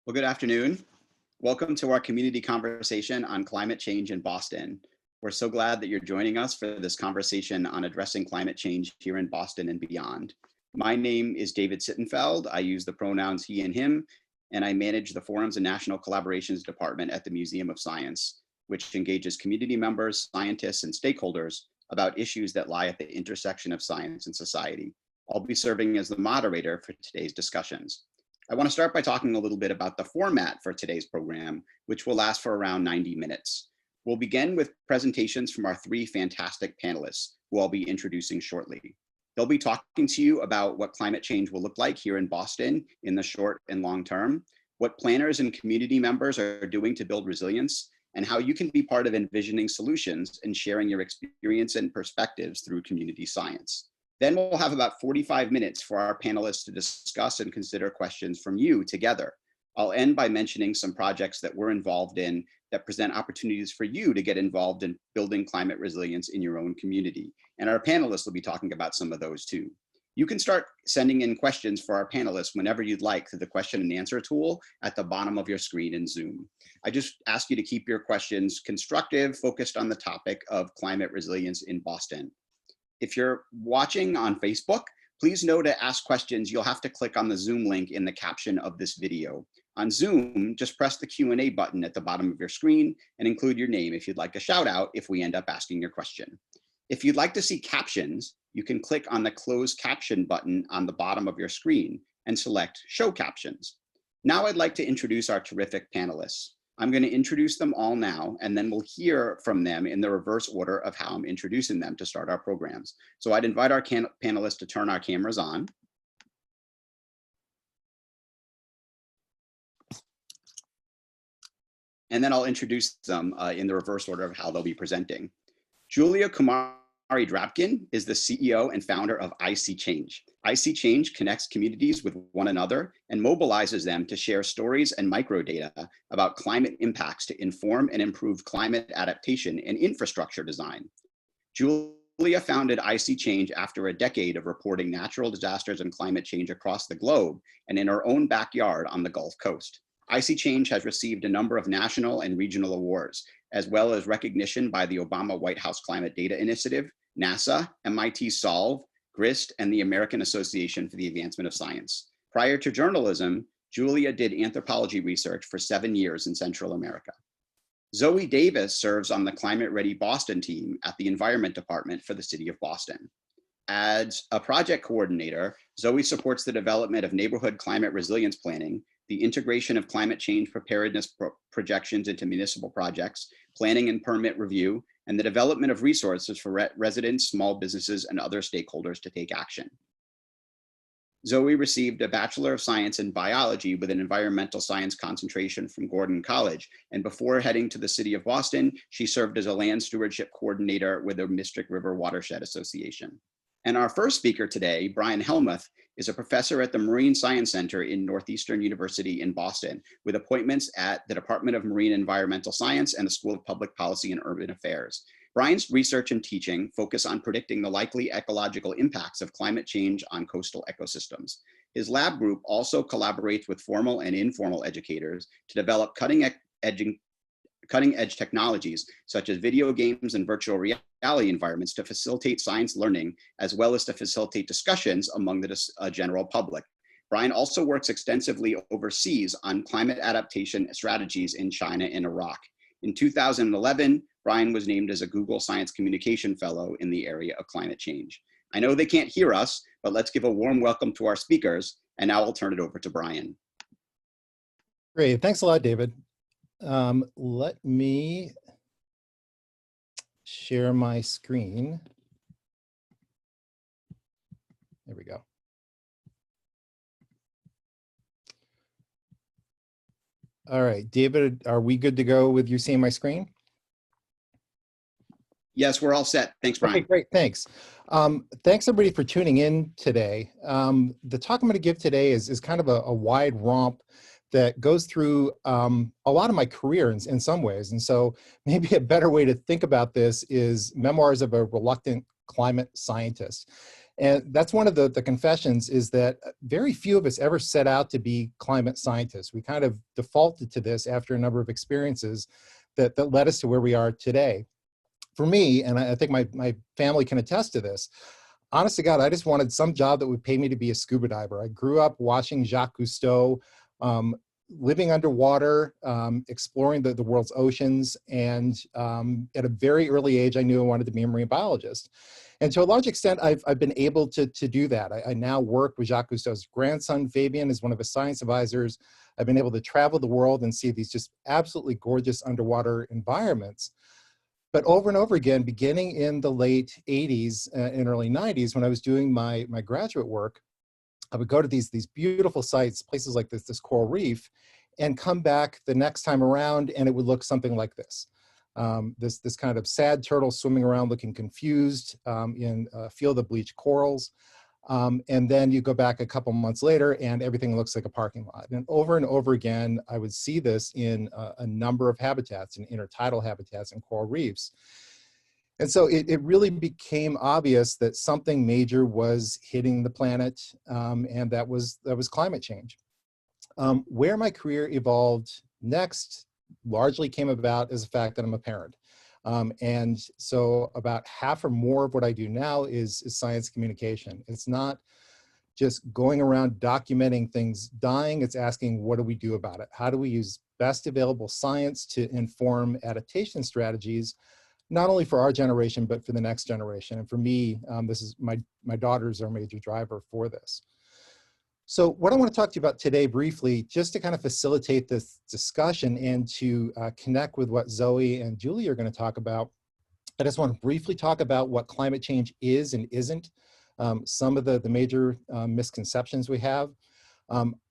Well, good afternoon. Welcome to our community conversation on climate change in Boston. We're so glad that you're joining us for this conversation on addressing climate change here in Boston and beyond. My name is David Sittenfeld. I use the pronouns he and him, and I manage the Forums and National Collaborations Department at the Museum of Science, which engages community members, scientists, and stakeholders about issues that lie at the intersection of science and society. I'll be serving as the moderator for today's discussions. I want to start by talking a little bit about the format for today's program, which will last for around 90 minutes. We'll begin with presentations from our three fantastic panelists, who I'll be introducing shortly. They'll be talking to you about what climate change will look like here in Boston in the short and long term, what planners and community members are doing to build resilience, and how you can be part of envisioning solutions and sharing your experience and perspectives through community science. Then we'll have about 45 minutes for our panelists to discuss and consider questions from you together. I'll end by mentioning some projects that we're involved in that present opportunities for you to get involved in building climate resilience in your own community. And our panelists will be talking about some of those too. You can start sending in questions for our panelists whenever you'd like through the question and answer tool at the bottom of your screen in Zoom. I just ask you to keep your questions constructive, focused on the topic of climate resilience in Boston. If you're watching on Facebook, please know to ask questions. You'll have to click on the Zoom link in the caption of this video. On Zoom, just press the Q&A button at the bottom of your screen and include your name if you'd like a shout out if we end up asking your question. If you'd like to see captions, you can click on the close caption button on the bottom of your screen and select show captions. Now I'd like to introduce our terrific panelists. I'm going to introduce them all now, and then we'll hear from them in the reverse order of how I'm introducing them to start our programs. So I'd invite our panelists to turn our cameras on. And then I'll introduce them in the reverse order of how they'll be presenting. Julia Kumari-Drapkin is the CEO and founder of iSeeChange. iSeeChange connects communities with one another and mobilizes them to share stories and microdata about climate impacts to inform and improve climate adaptation and infrastructure design. Julia founded iSeeChange after a decade of reporting natural disasters and climate change across the globe and in her own backyard on the Gulf Coast. iSeeChange has received a number of national and regional awards, as well as recognition by the Obama White House Climate Data Initiative, NASA, MIT Solve, GRIST, and the American Association for the Advancement of Science. Prior to journalism, Julia did anthropology research for 7 years in Central America. Zoe Davis serves on the Climate Ready Boston team at the Environment Department for the City of Boston. As a project coordinator, Zoe supports the development of neighborhood climate resilience planning, the integration of climate change preparedness projections into municipal projects, planning and permit review, and the development of resources for residents, small businesses, and other stakeholders to take action. Zoe received a Bachelor of Science in Biology with an environmental science concentration from Gordon College, and before heading to the City of Boston, she served as a land stewardship coordinator with the Mystic River Watershed Association. And our first speaker today, Brian Helmuth, is a professor at the Marine Science Center in Northeastern University in Boston, with appointments at the Department of Marine and Environmental Science and the School of Public Policy and Urban Affairs. Brian's research and teaching focus on predicting the likely ecological impacts of climate change on coastal ecosystems. His lab group also collaborates with formal and informal educators to develop cutting-edge technologies such as video games and virtual reality environments to facilitate science learning, as well as to facilitate discussions among the general public. Brian also works extensively overseas on climate adaptation strategies in China and Iraq. In 2011, Brian was named as a Google Science Communication Fellow in the area of climate change. I know they can't hear us, but let's give a warm welcome to our speakers, and now I'll turn it over to Brian. Great, thanks a lot, David. Let me share my screen. There we go. All right, David, are we good to go with you seeing my screen? Yes, we're all set. Thanks, Brian. Okay, great, thanks. Thanks everybody for tuning in today. The talk I'm gonna give today is kind of a wide romp that goes through a lot of my career in some ways. And so maybe a better way to think about this is Memoirs of a Reluctant Climate Scientist. And that's one of the confessions, is that very few of us ever set out to be climate scientists. We kind of defaulted to this after a number of experiences that led us to where we are today. For me, and I think my family can attest to this, honest to God, I just wanted some job that would pay me to be a scuba diver. I grew up watching Jacques Cousteau, living underwater, exploring the world's oceans. And at a very early age, I knew I wanted to be a marine biologist. And to a large extent, I've been able to do that. I now work with Jacques Cousteau's grandson, Fabian, as one of his science advisors. I've been able to travel the world and see these just absolutely gorgeous underwater environments. But over and over again, beginning in the late 80s and early 90s, when I was doing my graduate work, I would go to these beautiful sites, places like this coral reef, and come back the next time around, and it would look something like this. This kind of sad turtle swimming around looking confused in a field of bleached corals. And then you go back a couple months later and everything looks like a parking lot. And over again, I would see this in a number of habitats, in intertidal habitats and coral reefs. And so it really became obvious that something major was hitting the planet, and that was climate change. Where my career evolved next largely came about as the fact that I'm a parent. And so about half or more of what I do now is science communication. It's not just going around documenting things dying, it's asking, what do we do about it? How do we use best available science to inform adaptation strategies, not only for our generation, but for the next generation? And for me, this is my daughters are a major driver for this. So what I want to talk to you about today briefly, just to kind of facilitate this discussion and to connect with what Zoe and Julie are going to talk about, I just want to briefly talk about what climate change is and isn't, some of the major misconceptions we have,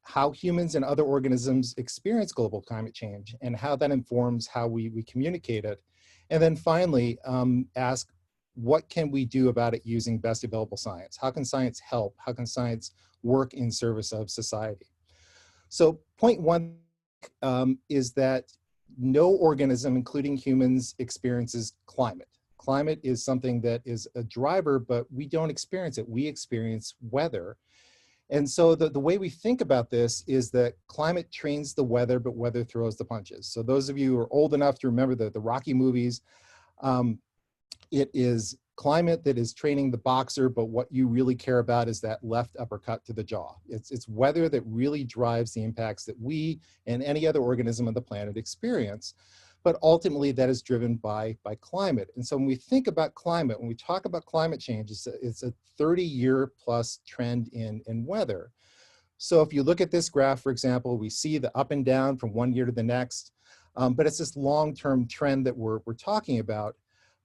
how humans and other organisms experience global climate change, and how that informs how we communicate it. And then finally, ask, what can we do about it using best available science? How can science help? How can science work in service of society? So point one is that no organism, including humans, experiences climate. Climate is something that is a driver, but we don't experience it. We experience weather. And so the way we think about this is that climate trains the weather, but weather throws the punches. So those of you who are old enough to remember the Rocky movies, it is climate that is training the boxer, but what you really care about is that left uppercut to the jaw. It's weather that really drives the impacts that we and any other organism on the planet experience. But ultimately that is driven by climate. And so when we think about climate, when we talk about climate change, it's a 30-year plus trend in weather. So if you look at this graph, for example, we see the up and down from one year to the next, but it's this long-term trend that we're talking about.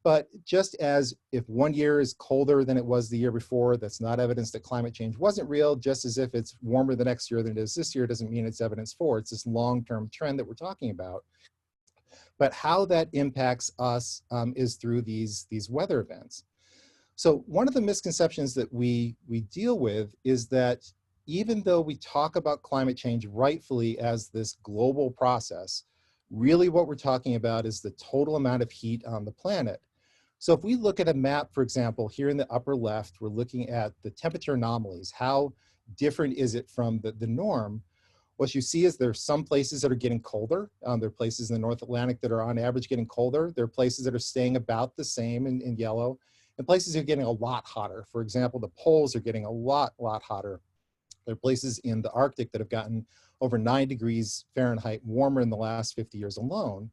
But just as if one year is colder than it was the year before, that's not evidence that climate change wasn't real, just as if it's warmer the next year than it is this year doesn't mean it's evidence for. It's this long-term trend that we're talking about. But how that impacts us is through these weather events. So one of the misconceptions that we deal with is that even though we talk about climate change rightfully as this global process, really what we're talking about is the total amount of heat on the planet. So if we look at a map, for example, here in the upper left, we're looking at the temperature anomalies. How different is it from the norm? What you see is there's some places that are getting colder. There are places in the North Atlantic that are on average getting colder. There are places that are staying about the same in yellow, and places that are getting a lot hotter. For example, the poles are getting a lot hotter. There are places in the Arctic that have gotten over 9 degrees Fahrenheit warmer in the last 50 years alone.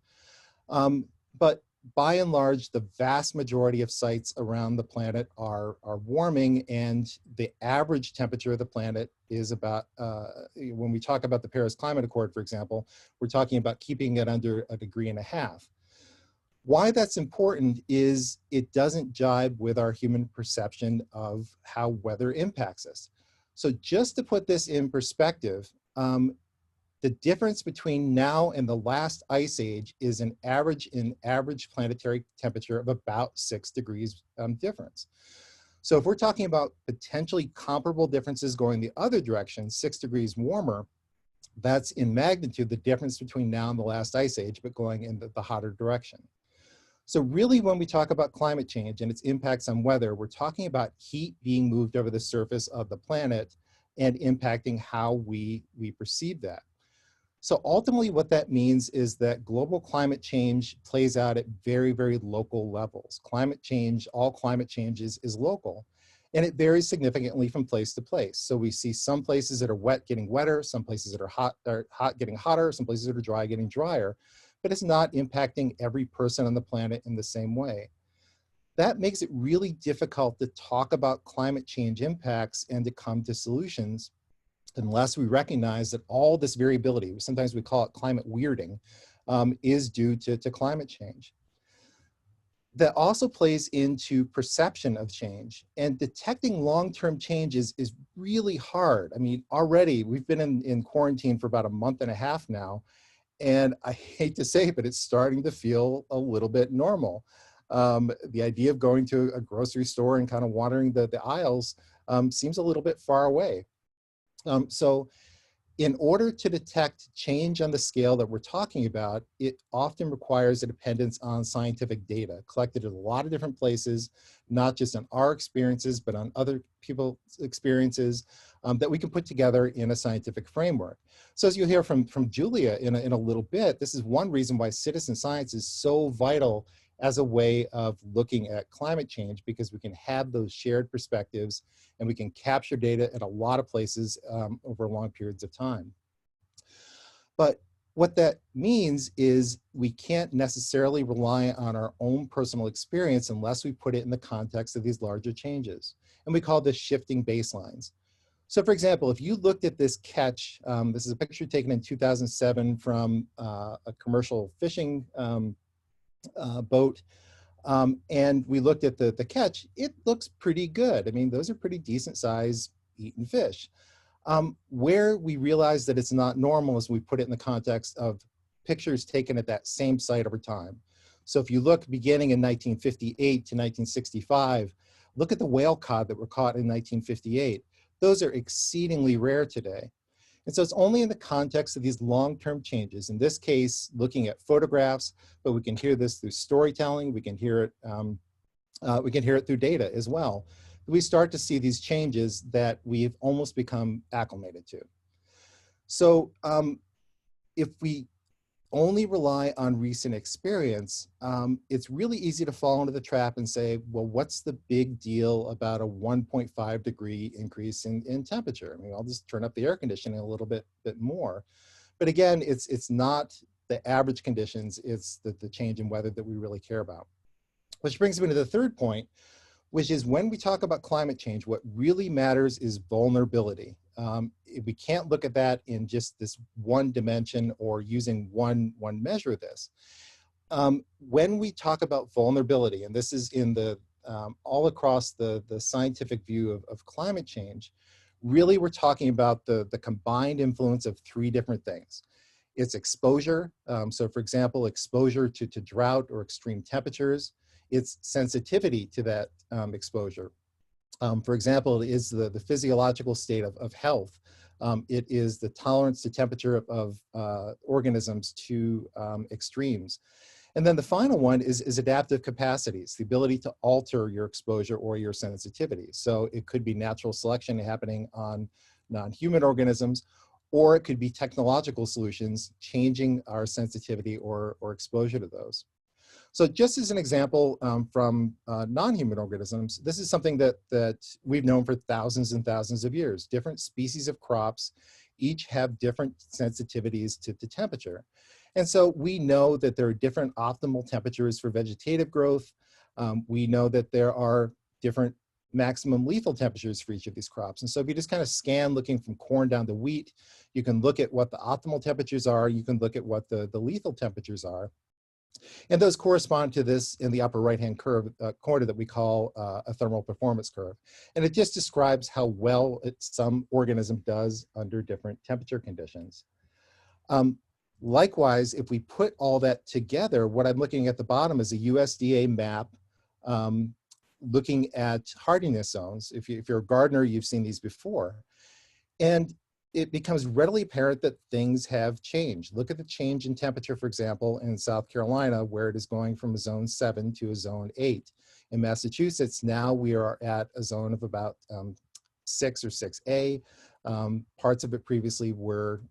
But by and large, the vast majority of sites around the planet are warming, and the average temperature of the planet is about, when we talk about the Paris Climate Accord, for example, we're talking about keeping it under 1.5 degrees. Why that's important is it doesn't jibe with our human perception of how weather impacts us. So just to put this in perspective, the difference between now and the last ice age is an average planetary temperature of about 6 degrees difference. So if we're talking about potentially comparable differences going the other direction, 6 degrees warmer, that's in magnitude the difference between now and the last ice age, but going in the hotter direction. So really, when we talk about climate change and its impacts on weather, we're talking about heat being moved over the surface of the planet and impacting how we perceive that. So ultimately what that means is that global climate change plays out at very, very local levels. Climate change, all climate change is local, and it varies significantly from place to place. So we see some places that are wet getting wetter, some places that are hot getting hotter, some places that are dry getting drier, but it's not impacting every person on the planet in the same way. That makes it really difficult to talk about climate change impacts and to come to solutions unless we recognize that all this variability, sometimes we call it climate weirding, is due to climate change. That also plays into perception of change, and detecting long-term changes is really hard. I mean, already we've been in quarantine for about a month and a half now, and I hate to say it, but it's starting to feel a little bit normal. The idea of going to a grocery store and kind of wandering the aisles seems a little bit far away. So in order to detect change on the scale that we're talking about, it often requires a dependence on scientific data collected at a lot of different places, not just on our experiences, but on other people's experiences that we can put together in a scientific framework. So as you'll hear from Julia in a little bit, this is one reason why citizen science is so vital as a way of looking at climate change, because we can have those shared perspectives and we can capture data at a lot of places over long periods of time. But what that means is we can't necessarily rely on our own personal experience unless we put it in the context of these larger changes. And we call this shifting baselines. So for example, if you looked at this catch, this is a picture taken in 2007 from a commercial fishing boat, and we looked at the catch, it looks pretty good. I mean, those are pretty decent size eaten fish. Where we realize that it's not normal is we put it in the context of pictures taken at that same site over time. So if you look beginning in 1958 to 1965, look at the whale cod that were caught in 1958. Those are exceedingly rare today. And so it's only in the context of these long-term changes, in this case, looking at photographs, but we can hear this through storytelling, we can hear it through data as well. We start to see these changes that we've almost become acclimated to. So if we only rely on recent experience, it's really easy to fall into the trap and say, well, what's the big deal about a 1.5 degree increase in temperature? I mean, I'll just turn up the air conditioning a little bit more. But again, it's not the average conditions, it's the change in weather that we really care about. Which brings me to the third point, which is when we talk about climate change, what really matters is vulnerability. We can't look at that in just this one dimension or using one measure of this. When we talk about vulnerability, and this is in the all across the scientific view of climate change, really we're talking about the combined influence of three different things. It's exposure, so for example, exposure to drought or extreme temperatures. It's sensitivity to that exposure. For example, it is the physiological state of health. It is the tolerance to temperature of organisms to extremes. And then the final one is adaptive capacities, the ability to alter your exposure or your sensitivity. So it could be natural selection happening on non-human organisms, or it could be technological solutions changing our sensitivity or exposure to those. So just as an example from non-human organisms, this is something that we've known for thousands and thousands of years. Different species of crops each have different sensitivities to temperature. And so we know that there are different optimal temperatures for vegetative growth. We know that there are different maximum lethal temperatures for each of these crops. And so if you just kind of scan looking from corn down to wheat, you can look at what the optimal temperatures are, you can look at what the lethal temperatures are. And those correspond to this in the upper right-hand corner that we call a thermal performance curve. And it just describes how well some organism does under different temperature conditions. Likewise, if we put all that together, what I'm looking at the bottom is a USDA map looking at hardiness zones. If you're a gardener, you've seen these before. And it becomes readily apparent that things have changed. Look at the change in temperature, for example, in South Carolina, where it is going from a zone 7 to a zone 8. In Massachusetts, now we are at a zone of about 6 or 6A. Parts of it previously were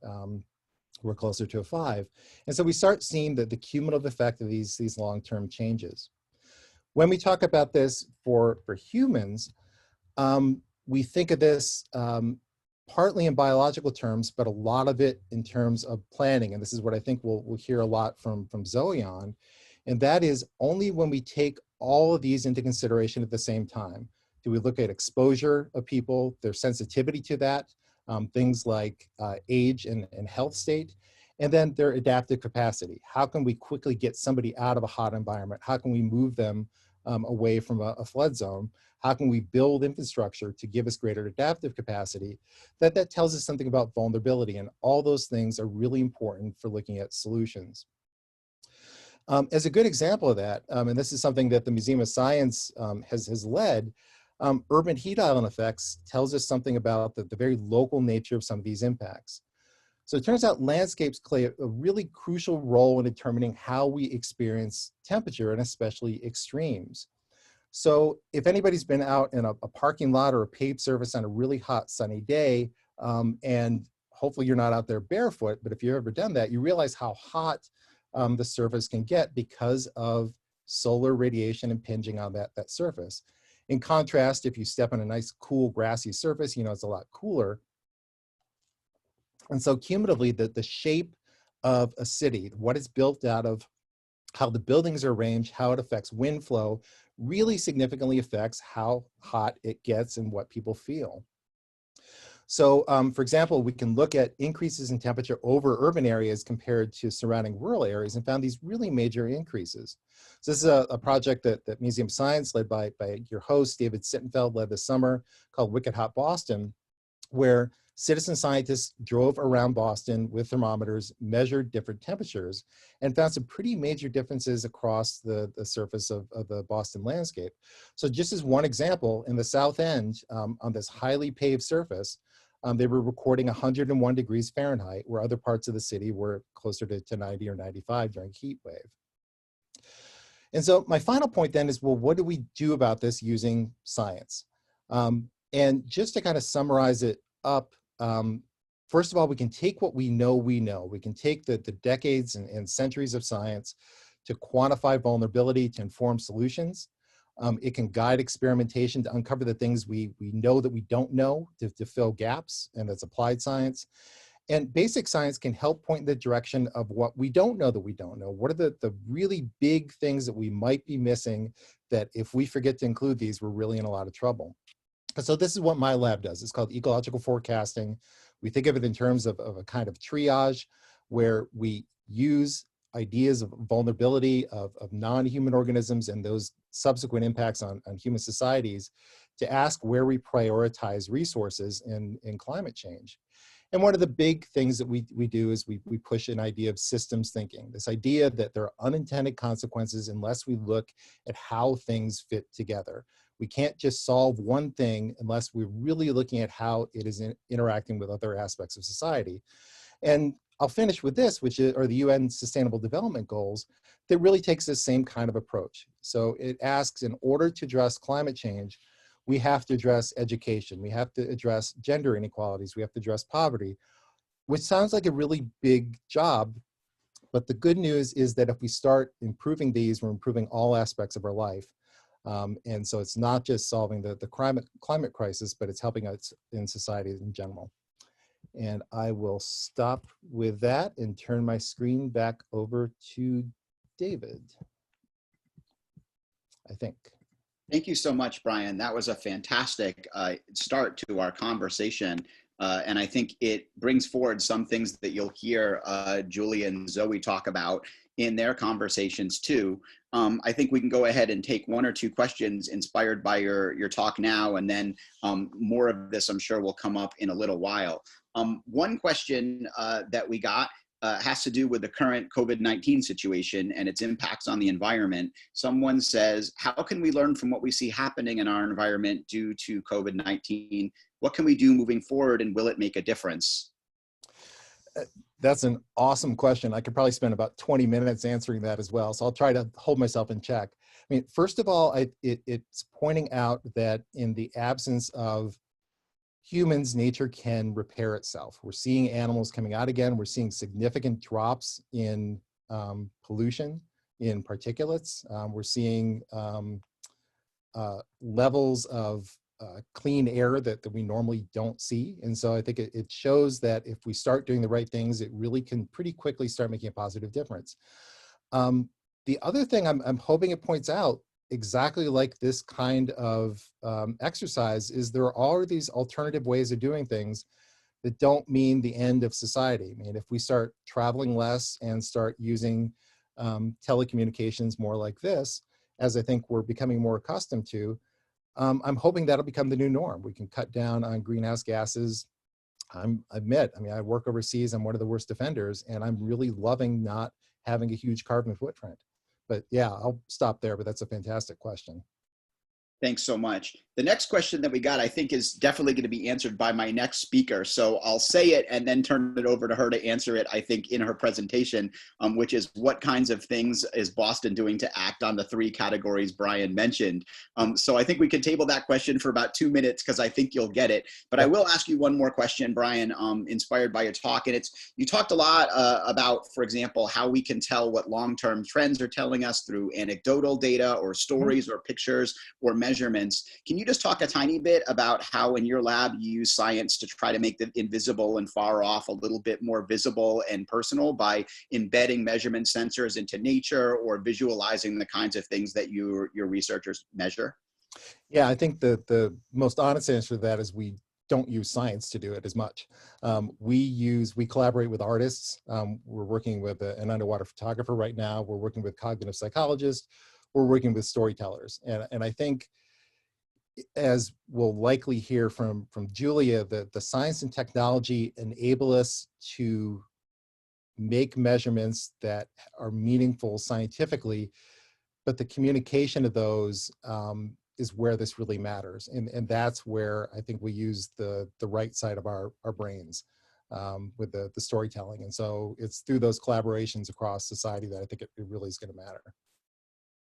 closer to a 5. And so we start seeing the cumulative effect of these long-term changes. When we talk about this for humans, we think of this partly in biological terms, but a lot of it in terms of planning. And this is what I think we'll hear a lot from Zoe on. And that is only when we take all of these into consideration at the same time. Do we look at exposure of people, their sensitivity to that, things like age and health state, and then their adaptive capacity. How can we quickly get somebody out of a hot environment? How can we move them away from a flood zone? How can we build infrastructure to give us greater adaptive capacity? That tells us something about vulnerability, and all those things are really important for looking at solutions. As a good example of that, and this is something that the Museum of Science has led, urban heat island effects tells us something about the very local nature of some of these impacts. So it turns out landscapes play a really crucial role in determining how we experience temperature, and especially extremes. So if anybody's been out in a parking lot or a paved surface on a really hot sunny day, and hopefully you're not out there barefoot, but if you've ever done that, you realize how hot the surface can get because of solar radiation impinging on that surface. In contrast, if you step on a nice cool grassy surface, you know it's a lot cooler. And so cumulatively, the shape of a city, what it's built out of, how the buildings are arranged, how it affects wind flow, really significantly affects how hot it gets and what people feel. So for example, we can look at increases in temperature over urban areas compared to surrounding rural areas and found these really major increases. So this is a project that Museum of Science, led by your host, David Sittenfeld, led this summer, called Wicked Hot Boston, where citizen scientists drove around Boston with thermometers, measured different temperatures, and found some pretty major differences across the surface of the Boston landscape. So just as one example, in the South End, on this highly paved surface, they were recording 101 degrees Fahrenheit, where other parts of the city were closer to 90 or 95 during heat wave. And so my final point then is, well, what do we do about this using science? And just to kind of summarize it up, first of all, we can take what we know. We can take the decades and centuries of science to quantify vulnerability, to inform solutions. It can guide experimentation to uncover the things we know that we don't know, to fill gaps, and that's applied science. And basic science can help point in the direction of what we don't know that we don't know. What are the really big things that we might be missing, that if we forget to include these, we're really in a lot of trouble. So this is what my lab does. It's called ecological forecasting. We think of it in terms of a kind of triage, where we use ideas of vulnerability of non-human organisms and those subsequent impacts on human societies to ask where we prioritize resources in climate change. And one of the big things that we do is we push an idea of systems thinking, this idea that there are unintended consequences unless we look at how things fit together. We can't just solve one thing unless we're really looking at how it is interacting with other aspects of society. And I'll finish with this, which are the UN Sustainable Development Goals, that really takes the same kind of approach. So it asks, in order to address climate change, we have to address education, we have to address gender inequalities, we have to address poverty, which sounds like a really big job. But the good news is that if we start improving these, we're improving all aspects of our life. And so it's not just solving the climate crisis, but it's helping us in society in general. And I will stop with that and turn my screen back over to David, I think. Thank you so much, Brian. That was a fantastic start to our conversation. And I think it brings forward some things that you'll hear Julia and Zoe talk about in their conversations too. I think we can go ahead and take one or two questions inspired by your talk now, and then more of this I'm sure will come up in a little while. One question that we got has to do with the current COVID-19 situation and its impacts on the environment. Someone says, how can we learn from what we see happening in our environment due to COVID-19 What can we do moving forward, and will it make a difference? That's an awesome question. I could probably spend about 20 minutes answering that as well. So I'll try to hold myself in check. I mean, first of all, it's pointing out that in the absence of humans, nature can repair itself. We're seeing animals coming out again. We're seeing significant drops in pollution, in particulates. We're seeing levels of clean air that we normally don't see. And so I think it shows that if we start doing the right things, it really can pretty quickly start making a positive difference. The other thing I'm hoping it points out, exactly like this kind of exercise, is there are these alternative ways of doing things that don't mean the end of society. I mean, if we start traveling less and start using telecommunications more like this, as I think we're becoming more accustomed to, I'm hoping that'll become the new norm. We can cut down on greenhouse gases. I admit, I mean, I work overseas. I'm one of the worst offenders, and I'm really loving not having a huge carbon footprint. But yeah, I'll stop there, but that's a fantastic question. Thanks so much. The next question that we got, I think, is definitely going to be answered by my next speaker. So I'll say it and then turn it over to her to answer it, I think, in her presentation, which is what kinds of things is Boston doing to act on the 3 categories Brian mentioned? So I think we could table that question for about 2 minutes because I think you'll get it. But I will ask you one more question, Brian, inspired by your talk. And it's, you talked a lot about, for example, how we can tell what long-term trends are telling us through anecdotal data or stories or pictures or measurements. Can you just talk a tiny bit about how in your lab you use science to try to make the invisible and far off a little bit more visible and personal by embedding measurement sensors into nature or visualizing the kinds of things that your researchers measure? Yeah, I think the most honest answer to that is we don't use science to do it as much. We collaborate with artists. We're working with an underwater photographer right now. We're working with cognitive psychologists. We're working with storytellers. And I think, as we'll likely hear from Julia, the science and technology enable us to make measurements that are meaningful scientifically, but the communication of those is where this really matters. And that's where I think we use the right side of our brains with the storytelling. And so it's through those collaborations across society that I think it really is going to matter.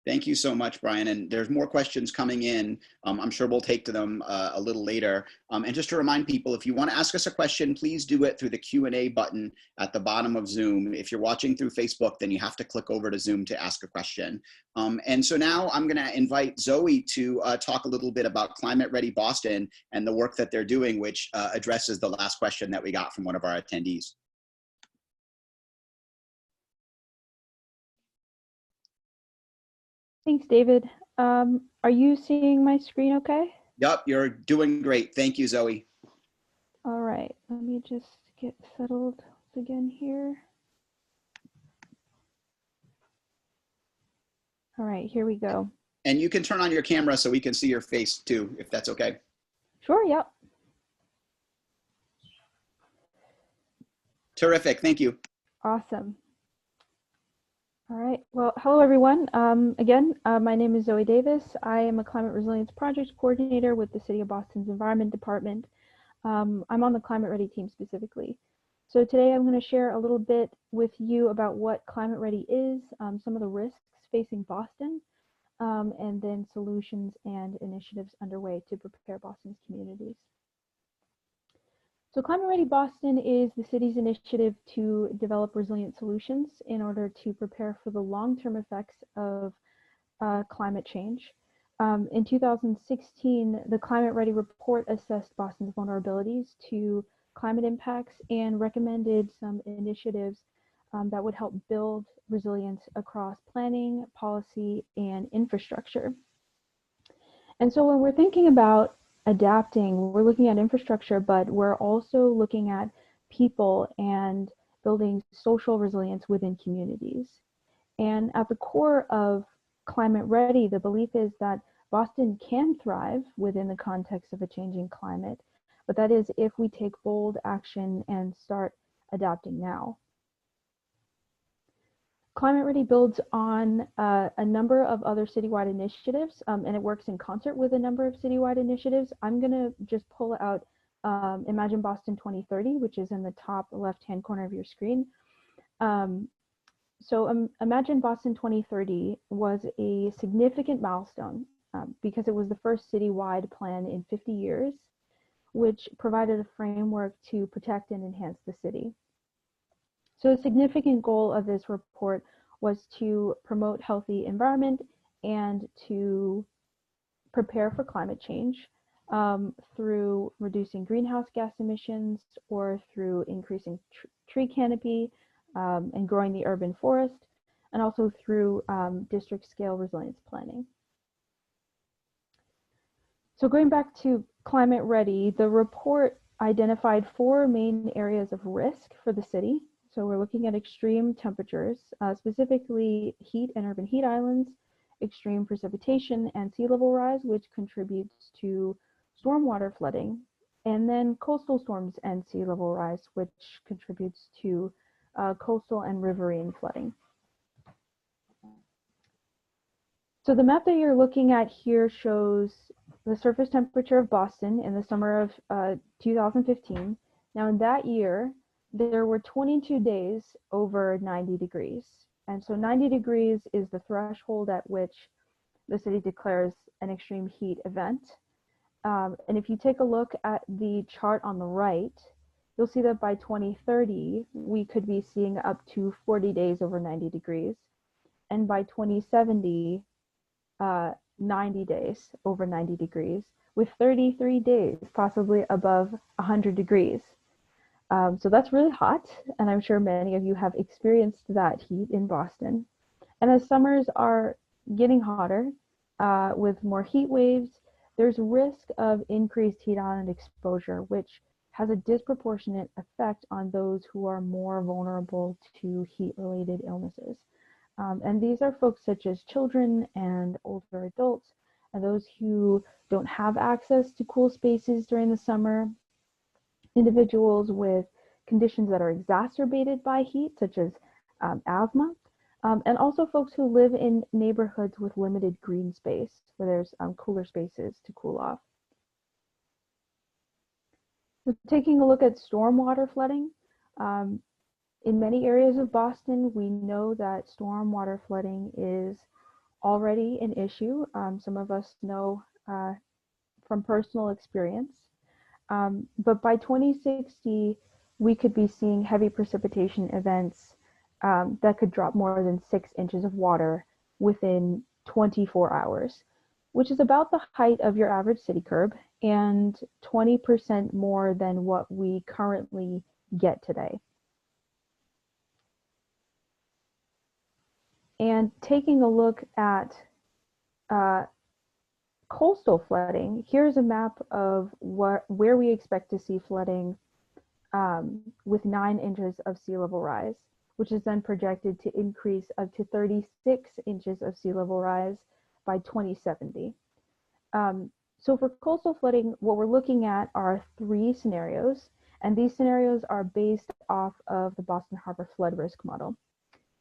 Thank you so much, Brian. And there's more questions coming in. I'm sure we'll take to them a little later. And just to remind people, if you want to ask us a question, please do it through the Q&A button at the bottom of Zoom. If you're watching through Facebook, then you have to click over to Zoom to ask a question. And so now I'm going to invite Zoe to talk a little bit about Climate Ready Boston and the work that they're doing, which addresses the last question that we got from one of our attendees. Thanks, David. Are you seeing my screen okay? Yep, you're doing great. Thank you, Zoe. All right, let me just get settled again here. All right, here we go. And you can turn on your camera so we can see your face too, if that's okay. Sure, yep. Terrific, thank you. Awesome. All right, well, hello everyone. Again, my name is Zoe Davis. I am a Climate Resilience Project Coordinator with the City of Boston's Environment Department. I'm on the Climate Ready team specifically. So today I'm going to share a little bit with you about what Climate Ready is, some of the risks facing Boston, and then solutions and initiatives underway to prepare Boston's communities. So Climate Ready Boston is the city's initiative to develop resilient solutions in order to prepare for the long-term effects of climate change. In 2016, the Climate Ready report assessed Boston's vulnerabilities to climate impacts and recommended some initiatives that would help build resilience across planning, policy, and infrastructure. And so when we're thinking about adapting, we're looking at infrastructure, but we're also looking at people and building social resilience within communities. And at the core of Climate Ready, the belief is that Boston can thrive within the context of a changing climate, but that is if we take bold action and start adapting now. Climate Ready builds on a number of other citywide initiatives, and it works in concert with a number of citywide initiatives. I'm going to just pull out Imagine Boston 2030, which is in the top left-hand corner of your screen. Imagine Boston 2030 was a significant milestone because it was the first citywide plan in 50 years, which provided a framework to protect and enhance the city. So a significant goal of this report was to promote healthy environment and to prepare for climate change through reducing greenhouse gas emissions or through increasing tree canopy and growing the urban forest, and also through district scale resilience planning. So going back to Climate Ready, the report identified 4 main areas of risk for the city. So we're looking at extreme temperatures, specifically heat and urban heat islands, extreme precipitation and sea level rise, which contributes to stormwater flooding, and then coastal storms and sea level rise, which contributes to coastal and riverine flooding. So the map that you're looking at here shows the surface temperature of Boston in the summer of 2015. Now in that year, there were 22 days over 90 degrees. And so 90 degrees is the threshold at which the city declares an extreme heat event. And if you take a look at the chart on the right, you'll see that by 2030, we could be seeing up to 40 days over 90 degrees. And by 2070, 90 days over 90 degrees, with 33 days possibly above 100 degrees. So that's really hot, and I'm sure many of you have experienced that heat in Boston. And as summers are getting hotter, with more heat waves, there's risk of increased heat island exposure, which has a disproportionate effect on those who are more vulnerable to heat-related illnesses. And these are folks such as children and older adults, and those who don't have access to cool spaces during the summer, individuals with conditions that are exacerbated by heat, such as asthma, and also folks who live in neighborhoods with limited green space, where there's cooler spaces to cool off. So taking a look at stormwater flooding, in many areas of Boston, we know that stormwater flooding is already an issue. Some of us know from personal experience. But by 2060, we could be seeing heavy precipitation events that could drop more than 6 inches of water within 24 hours, which is about the height of your average city curb and 20% more than what we currently get today. And taking a look at coastal flooding, here's a map of where we expect to see flooding with 9 inches of sea level rise, which is then projected to increase up to 36 inches of sea level rise by 2070. So for coastal flooding, what we're looking at are 3 scenarios, and these scenarios are based off of the Boston Harbor flood risk model.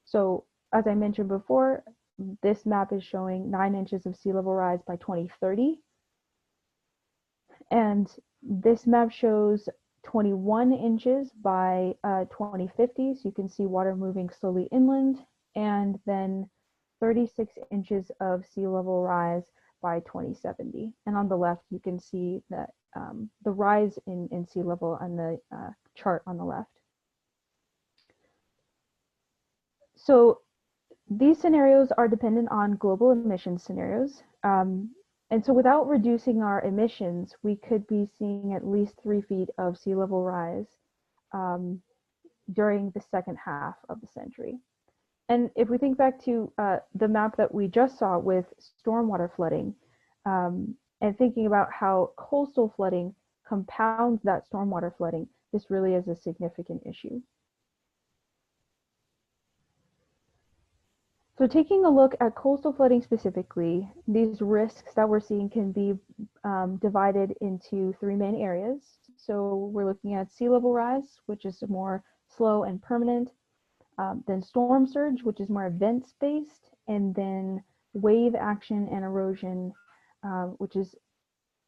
So as I mentioned before, this map is showing 9 inches of sea level rise by 2030. And this map shows 21 inches by 2050. So you can see water moving slowly inland, and then 36 inches of sea level rise by 2070. And on the left, you can see that the rise in sea level on the chart on the left. So these scenarios are dependent on global emissions scenarios. And so without reducing our emissions, we could be seeing at least 3 feet of sea level rise during the second half of the century. And if we think back to the map that we just saw with stormwater flooding, and thinking about how coastal flooding compounds that stormwater flooding, this really is a significant issue. So taking a look at coastal flooding specifically, these risks that we're seeing can be divided into 3 main areas. So we're looking at sea level rise, which is more slow and permanent, then storm surge, which is more events-based, and then wave action and erosion, which is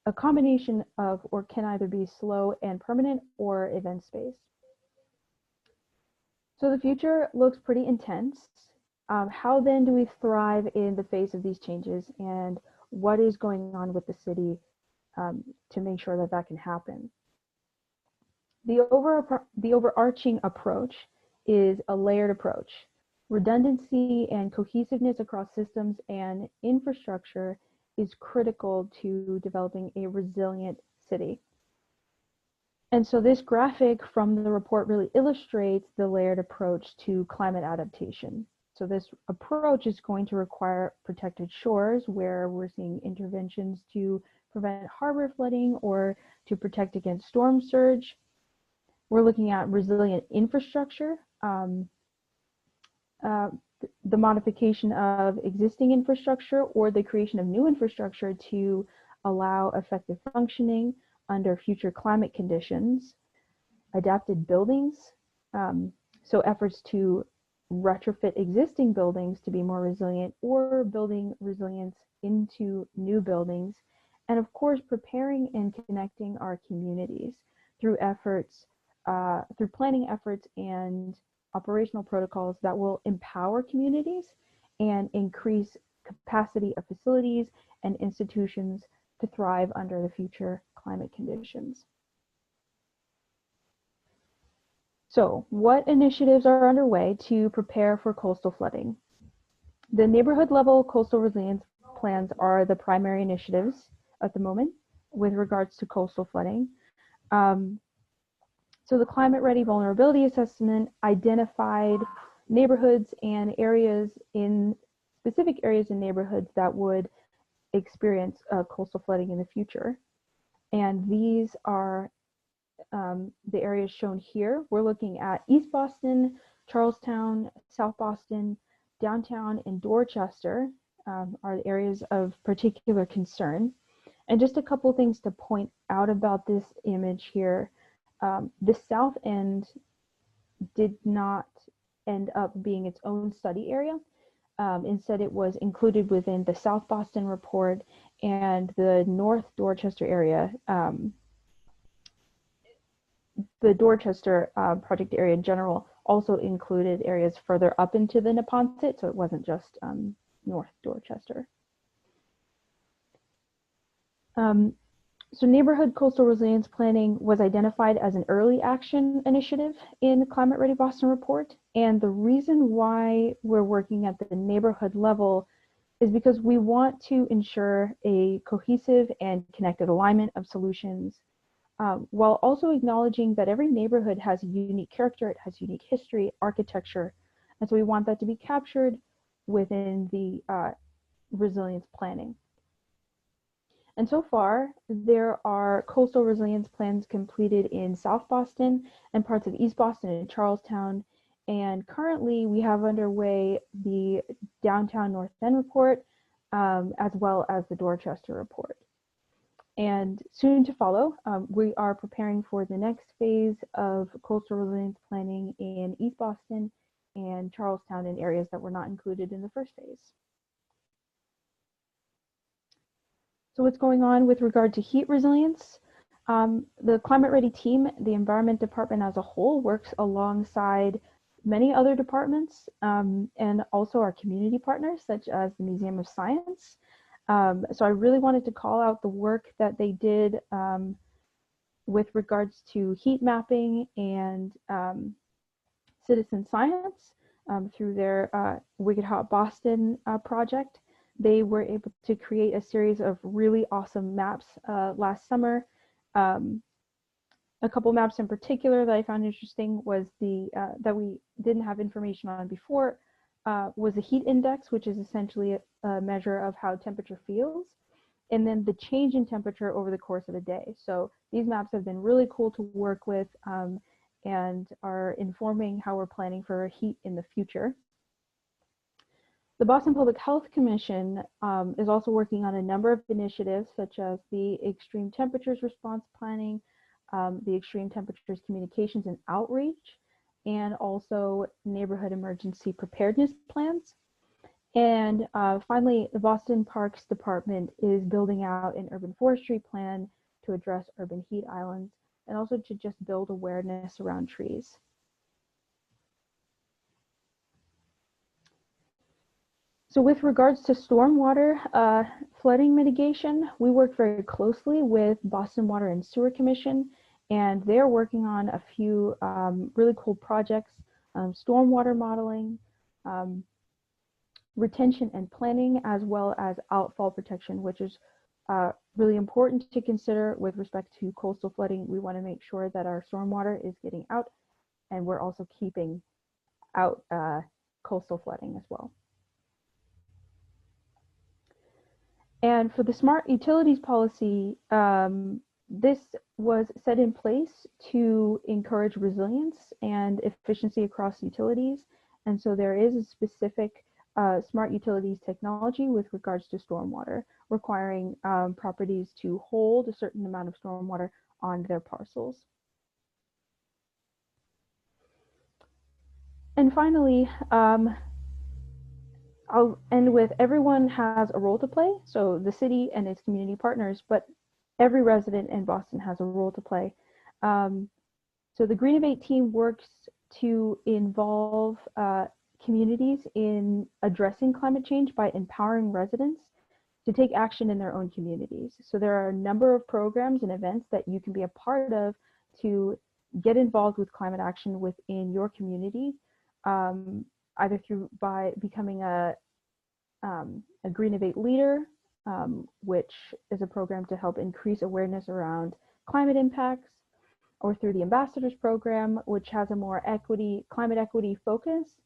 a combination of, or can either be slow and permanent or event-based. So the future looks pretty intense. How then do we thrive in the face of these changes, and what is going on with the city to make sure that that can happen? The overarching approach is a layered approach. Redundancy and cohesiveness across systems and infrastructure is critical to developing a resilient city. And so this graphic from the report really illustrates the layered approach to climate adaptation. So this approach is going to require protected shores, where we're seeing interventions to prevent harbor flooding or to protect against storm surge. We're looking at resilient infrastructure, the modification of existing infrastructure or the creation of new infrastructure to allow effective functioning under future climate conditions, adapted buildings, so efforts to retrofit existing buildings to be more resilient, or building resilience into new buildings, and of course preparing and connecting our communities through efforts, through planning efforts and operational protocols that will empower communities and increase capacity of facilities and institutions to thrive under the future climate conditions. So, what initiatives are underway to prepare for coastal flooding? The neighborhood level coastal resilience plans are the primary initiatives at the moment with regards to coastal flooding. So the climate ready vulnerability assessment identified neighborhoods and areas in specific areas in neighborhoods that would experience coastal flooding in the future. And these are the areas shown here. We're looking at East Boston, Charlestown, South Boston, downtown, and Dorchester are the areas of particular concern. And just a couple things to point out about this image here. The South End did not end up being its own study area. Instead, it was included within the South Boston report, and the North Dorchester area, the Dorchester project area in general also included areas further up into the Neponset, so it wasn't just North Dorchester. So neighborhood coastal resilience planning was identified as an early action initiative in the Climate Ready Boston report. And the reason why we're working at the neighborhood level is because we want to ensure a cohesive and connected alignment of solutions, while also acknowledging that every neighborhood has a unique character, it has unique history, architecture. And so we want that to be captured within the resilience planning. And so far, there are coastal resilience plans completed in South Boston and parts of East Boston and Charlestown. And currently, we have underway the Downtown North End report, as well as the Dorchester report. And soon to follow, we are preparing for the next phase of coastal resilience planning in East Boston and Charlestown in areas that were not included in the first phase. So what's going on with regard to heat resilience? The Climate Ready team, the Environment Department as a whole, works alongside many other departments and also our community partners, such as the Museum of Science. So I really wanted to call out the work that they did with regards to heat mapping and citizen science through their Wicked Hot Boston project. They were able to create a series of really awesome maps last summer. A couple maps in particular that I found interesting was the that we didn't have information on before was the heat index, which is essentially a measure of how temperature feels, and then the change in temperature over the course of a day. So these maps have been really cool to work with and are informing how we're planning for heat in the future. The Boston Public Health Commission is also working on a number of initiatives, such as the extreme temperatures response planning, the extreme temperatures communications and outreach, and also neighborhood emergency preparedness plans. And finally, the Boston Parks Department is building out an urban forestry plan to address urban heat islands and also to just build awareness around trees. So with regards to stormwater flooding mitigation, we work very closely with Boston Water and Sewer Commission, and they're working on a few really cool projects, stormwater modeling, retention and planning, as well as outfall protection, which is really important to consider with respect to coastal flooding. We want to make sure that our stormwater is getting out, and we're also keeping out coastal flooding as well. And for the smart utilities policy, this was set in place to encourage resilience and efficiency across utilities. And so there is a specific smart utilities technology with regards to stormwater, requiring properties to hold a certain amount of stormwater on their parcels. And finally, I'll end with everyone has a role to play. So the city and its community partners, but every resident in Boston has a role to play. So the Greennovate team works to involve communities in addressing climate change by empowering residents to take action in their own communities. So there are a number of programs and events that you can be a part of to get involved with climate action within your community, either by becoming a Greennovate leader, which is a program to help increase awareness around climate impacts, or through the Ambassadors Program, which has a more climate equity focus,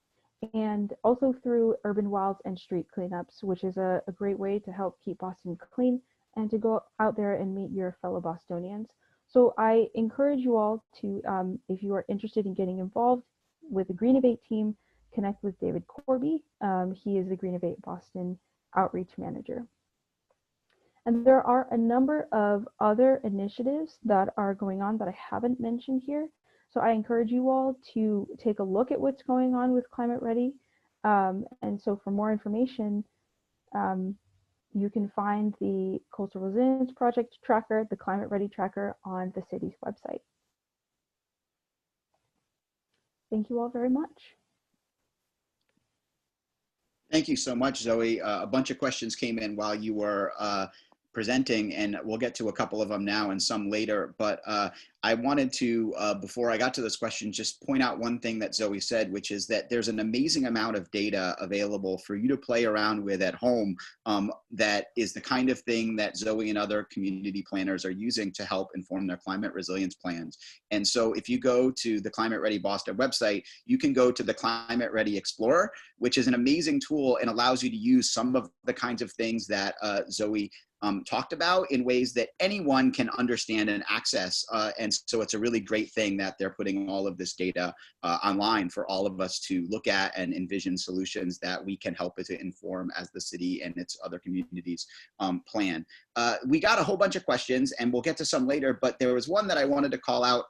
and also through urban wilds and street cleanups, which is a great way to help keep Boston clean and to go out there and meet your fellow Bostonians. So I encourage you all to, if you are interested in getting involved with the Greennovate team, connect with David Corby. He is the Greennovate Boston Outreach Manager. And there are a number of other initiatives that are going on that I haven't mentioned here. So I encourage you all to take a look at what's going on with Climate Ready. And so for more information, you can find the Coastal Resilience Project tracker, the Climate Ready tracker on the city's website. Thank you all very much. Thank you so much, Zoe. A bunch of questions came in while you were presenting, and we'll get to a couple of them now and some later. But I wanted to, before I got to this question, just point out one thing that Zoe said, which is that there's an amazing amount of data available for you to play around with at home that is the kind of thing that Zoe and other community planners are using to help inform their climate resilience plans. And so if you go to the Climate Ready Boston website, you can go to the Climate Ready Explorer, which is an amazing tool and allows you to use some of the kinds of things that Zoe talked about in ways that anyone can understand and access. And so it's a really great thing that they're putting all of this data online for all of us to look at and envision solutions that we can help it to inform as the city and its other communities plan. We got a whole bunch of questions, and we'll get to some later, but there was one that I wanted to call out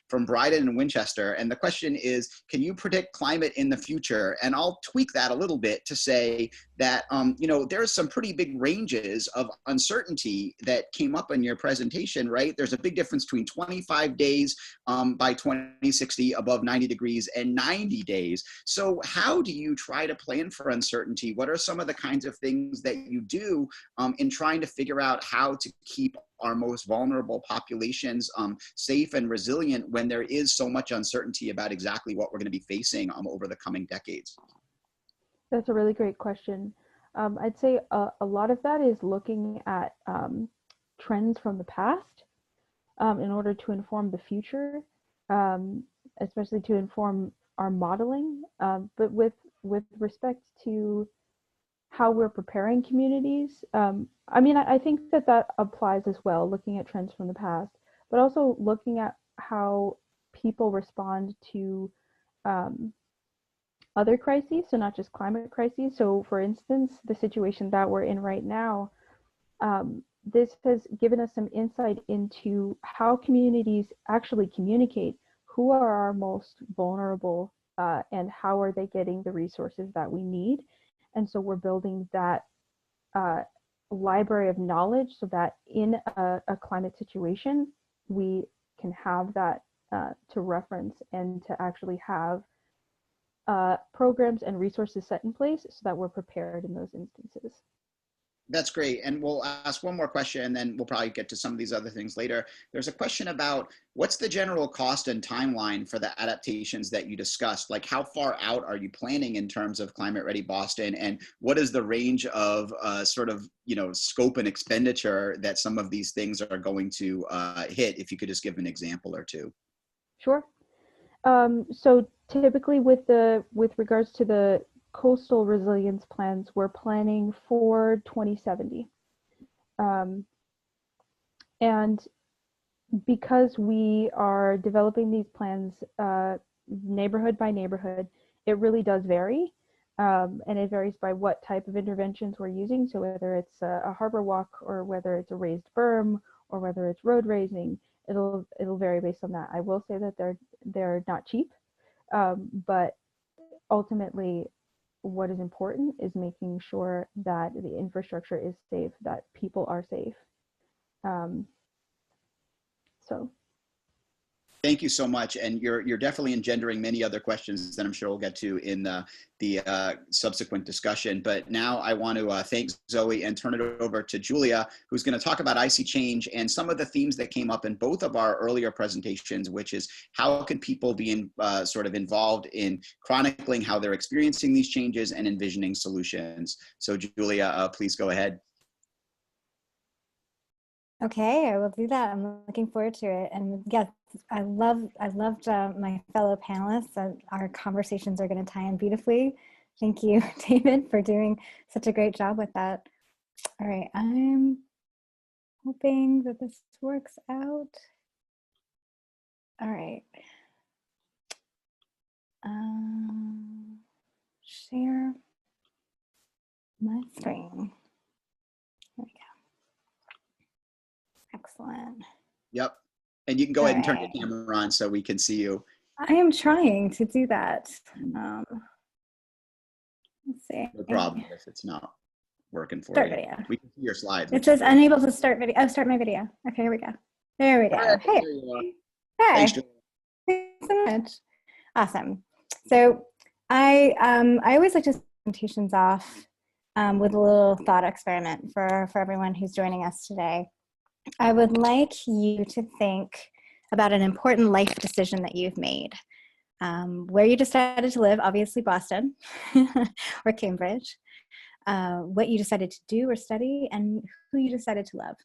from Bryden and Winchester. And the question is, can you predict climate in the future? And I'll tweak that a little bit to say that, you know, there's some pretty big ranges of uncertainty that came up in your presentation, right? There's a big difference between 25 days by 2060 above 90 degrees and 90 days. So how do you try to plan for uncertainty? What are some of the kinds of things that you do in trying to figure out how to keep our most vulnerable populations safe and resilient when there is so much uncertainty about exactly what we're going to be facing over the coming decades? That's a really great question. I'd say a lot of that is looking at trends from the past in order to inform the future, especially to inform our modeling. But with respect to how we're preparing communities, I mean, I think that applies as well, looking at trends from the past, but also looking at how people respond to other crises, so not just climate crises. So for instance, the situation that we're in right now, this has given us some insight into how communities actually communicate who are our most vulnerable and how are they getting the resources that we need. And so we're building that library of knowledge so that in a climate situation, we can have that to reference and to actually have programs and resources set in place so that we're prepared in those instances. That's great. And we'll ask one more question and then we'll probably get to some of these other things later. There's a question about what's the general cost and timeline for the adaptations that you discussed? Like how far out are you planning in terms of Climate Ready Boston? And what is the range of sort of, scope and expenditure that some of these things are going to hit? If you could just give an example or two. Sure. So typically with regards to the coastal resilience plans, we're planning for 2070. And because we are developing these plans neighborhood by neighborhood, it really does vary. And it varies by what type of interventions we're using. So whether it's a harbor walk or whether it's a raised berm or whether it's road raising, it'll vary based on that. I will say that they're not cheap, but ultimately what is important is making sure that the infrastructure is safe, that people are safe. So. Thank you so much. And you're definitely engendering many other questions that I'm sure we'll get to in the subsequent discussion. But now I want to thank Zoe and turn it over to Julia, who's going to talk about icy change and some of the themes that came up in both of our earlier presentations, which is how can people be sort of involved in chronicling how they're experiencing these changes and envisioning solutions. So Julia, please go ahead. Okay, I will do that. I'm looking forward to it. And yes, I loved my fellow panelists. Our conversations are going to tie in beautifully. Thank you, David, for doing such a great job with that. All right, I'm hoping that this works out. All right. Share my screen. There we go. Excellent. Yep. And you can go ahead and turn your camera on so we can see you. I am trying to do that. Let's see. No problem if it's not working for Start you. video. We can see your slides. It says unable to start video. Oh, start my video. Okay, here we go. There we go. Right, hey. there you are. Hey. Thanks, Julia. Thanks so much. Awesome. So I always like to start presentations off with a little thought experiment for everyone who's joining us today. I would like you to think about an important life decision that you've made. Where you decided to live, obviously Boston or Cambridge, what you decided to do or study, and who you decided to love.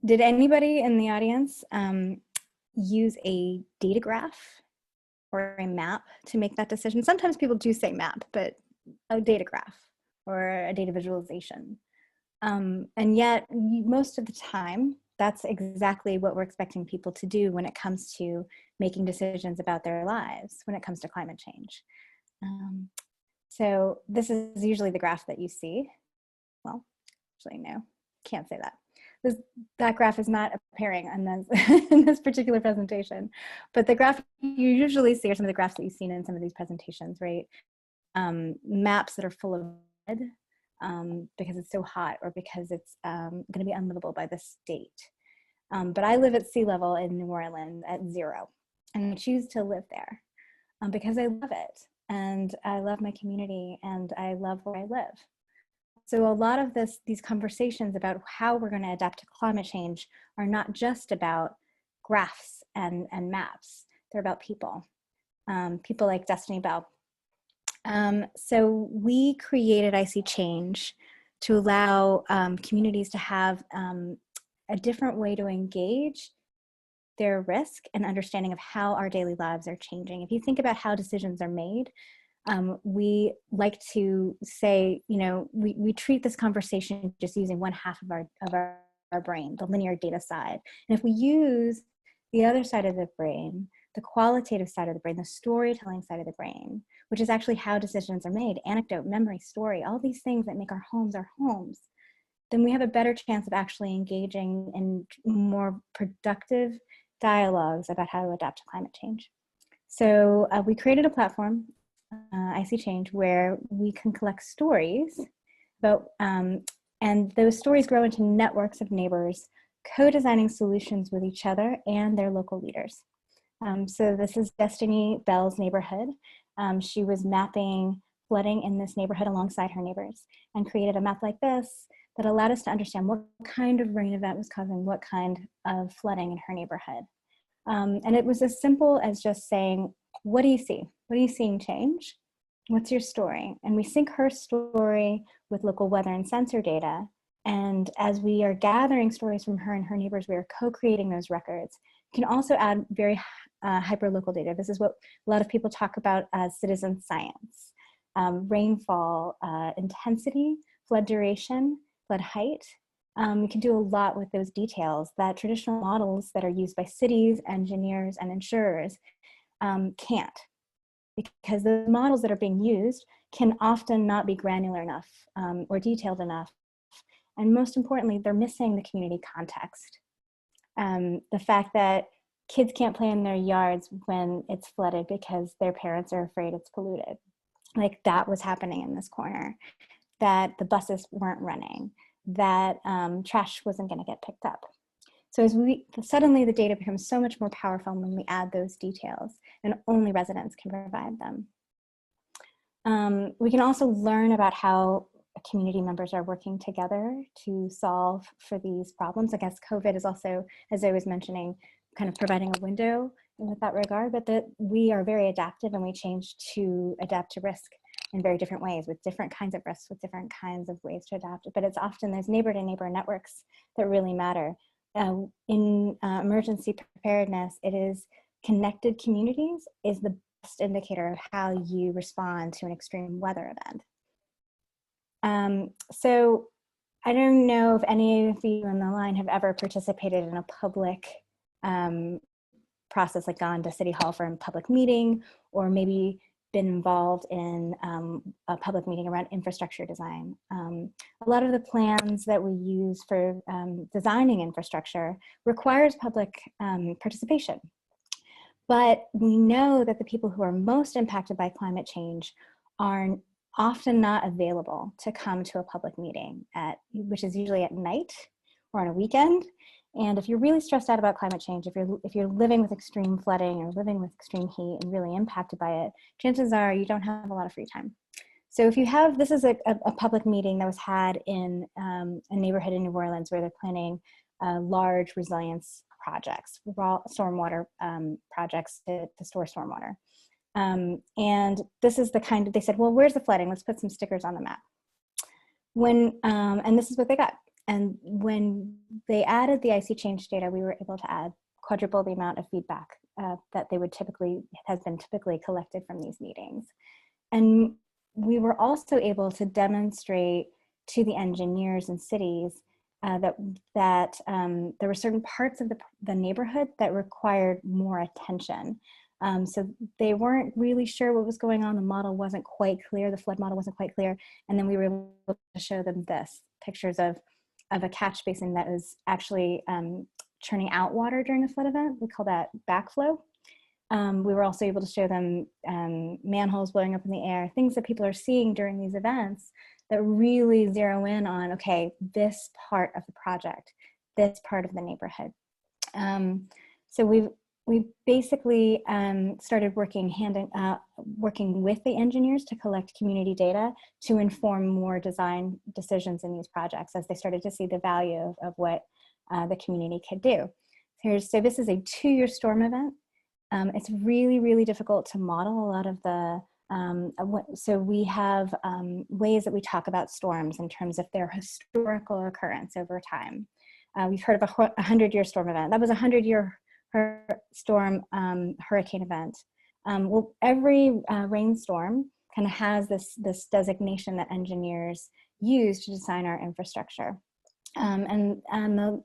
Did anybody in the audience use a data graph or a map to make that decision? Sometimes people do say map, but a data graph or a data visualization. And yet most of the time, that's exactly what we're expecting people to do when it comes to making decisions about their lives, when it comes to climate change. So this is usually the graph that you see. Well, actually, no, can't say that. That graph is not appearing on this, in this particular presentation, but the graph you usually see are some of the graphs that you've seen in some of these presentations, right? Maps that are full of red, because it's so hot or because it's going to be unlivable by this date. But I live at sea level in New Orleans at 0, and I choose to live there because I love it, and I love my community, and I love where I live. So a lot of these conversations about how we're going to adapt to climate change are not just about graphs and maps. They're about people, people like Destiny Bell. So we created Icy Change to allow communities to have a different way to engage their risk and understanding of how our daily lives are changing. If you think about how decisions are made, we like to say, we treat this conversation just using one half of our brain, the linear data side. And if we use the other side of the brain, the qualitative side of the brain, the storytelling side of the brain, which is actually how decisions are made, anecdote, memory, story, all these things that make our homes, then we have a better chance of actually engaging in more productive dialogues about how to adapt to climate change. So we created a platform icy change, where we can collect stories about, and those stories grow into networks of neighbors co-designing solutions with each other and their local leaders. So this is Destiny Bell's neighborhood. She was mapping flooding in this neighborhood alongside her neighbors and created a map like this that allowed us to understand what kind of rain event was causing what kind of flooding in her neighborhood. And it was as simple as just saying, what do you see? What are you seeing change? What's your story? And we sync her story with local weather and sensor data. And as we are gathering stories from her and her neighbors, we are co-creating those records. You can also add very hyper-local data. This is what a lot of people talk about as citizen science. Rainfall intensity, flood duration, flood height. We can do a lot with those details that traditional models that are used by cities, engineers, and insurers can't, because the models that are being used can often not be granular enough or detailed enough. And most importantly, they're missing the community context. The fact that kids can't play in their yards when it's flooded because their parents are afraid it's polluted. Like that was happening in this corner, that the buses weren't running, that trash wasn't going to get picked up. So as suddenly the data becomes so much more powerful when we add those details, and only residents can provide them. We can also learn about how community members are working together to solve for these problems. I guess COVID is also, as I was mentioning, kind of providing a window with that regard, but that we are very adaptive and we change to adapt to risk in very different ways, with different kinds of risks, with different kinds of ways to adapt. But it's often those neighbor-to-neighbor networks that really matter. In emergency preparedness, it is connected communities is the best indicator of how you respond to an extreme weather event. So I don't know if any of you on the line have ever participated in a public process, like gone to City Hall for a public meeting, or maybe been involved in a public meeting around infrastructure design. A lot of the plans that we use for designing infrastructure requires public participation. But we know that the people who are most impacted by climate change are often not available to come to a public meeting, which is usually at night or on a weekend. And if you're really stressed out about climate change, if you're living with extreme flooding or living with extreme heat and really impacted by it, chances are you don't have a lot of free time. So if you have, this is a public meeting that was had in a neighborhood in New Orleans where they're planning large resilience projects, raw stormwater projects to store stormwater. And this is the kind of, they said, well, where's the flooding? Let's put some stickers on the map. And this is what they got. And when they added the icy change data, we were able to add quadruple the amount of feedback that they would has been typically collected from these meetings. And we were also able to demonstrate to the engineers and cities that there were certain parts of the neighborhood that required more attention. So they weren't really sure what was going on. The model wasn't quite clear. The flood model wasn't quite clear. And then we were able to show them pictures of a catch basin that was actually churning out water during a flood event. We call that backflow. We were also able to show them manholes blowing up in the air, things that people are seeing during these events that really zero in on, okay, this part of the project, this part of the neighborhood. So we basically started working with the engineers to collect community data to inform more design decisions in these projects as they started to see the value of what the community could do. So this is a 2-year storm event. It's really, really difficult to model a lot of the, so we have ways that we talk about storms in terms of their historical occurrence over time. We've heard of a 100-year storm event. That was a 100-year storm hurricane event. Well, every rainstorm kind of has this designation that engineers use to design our infrastructure.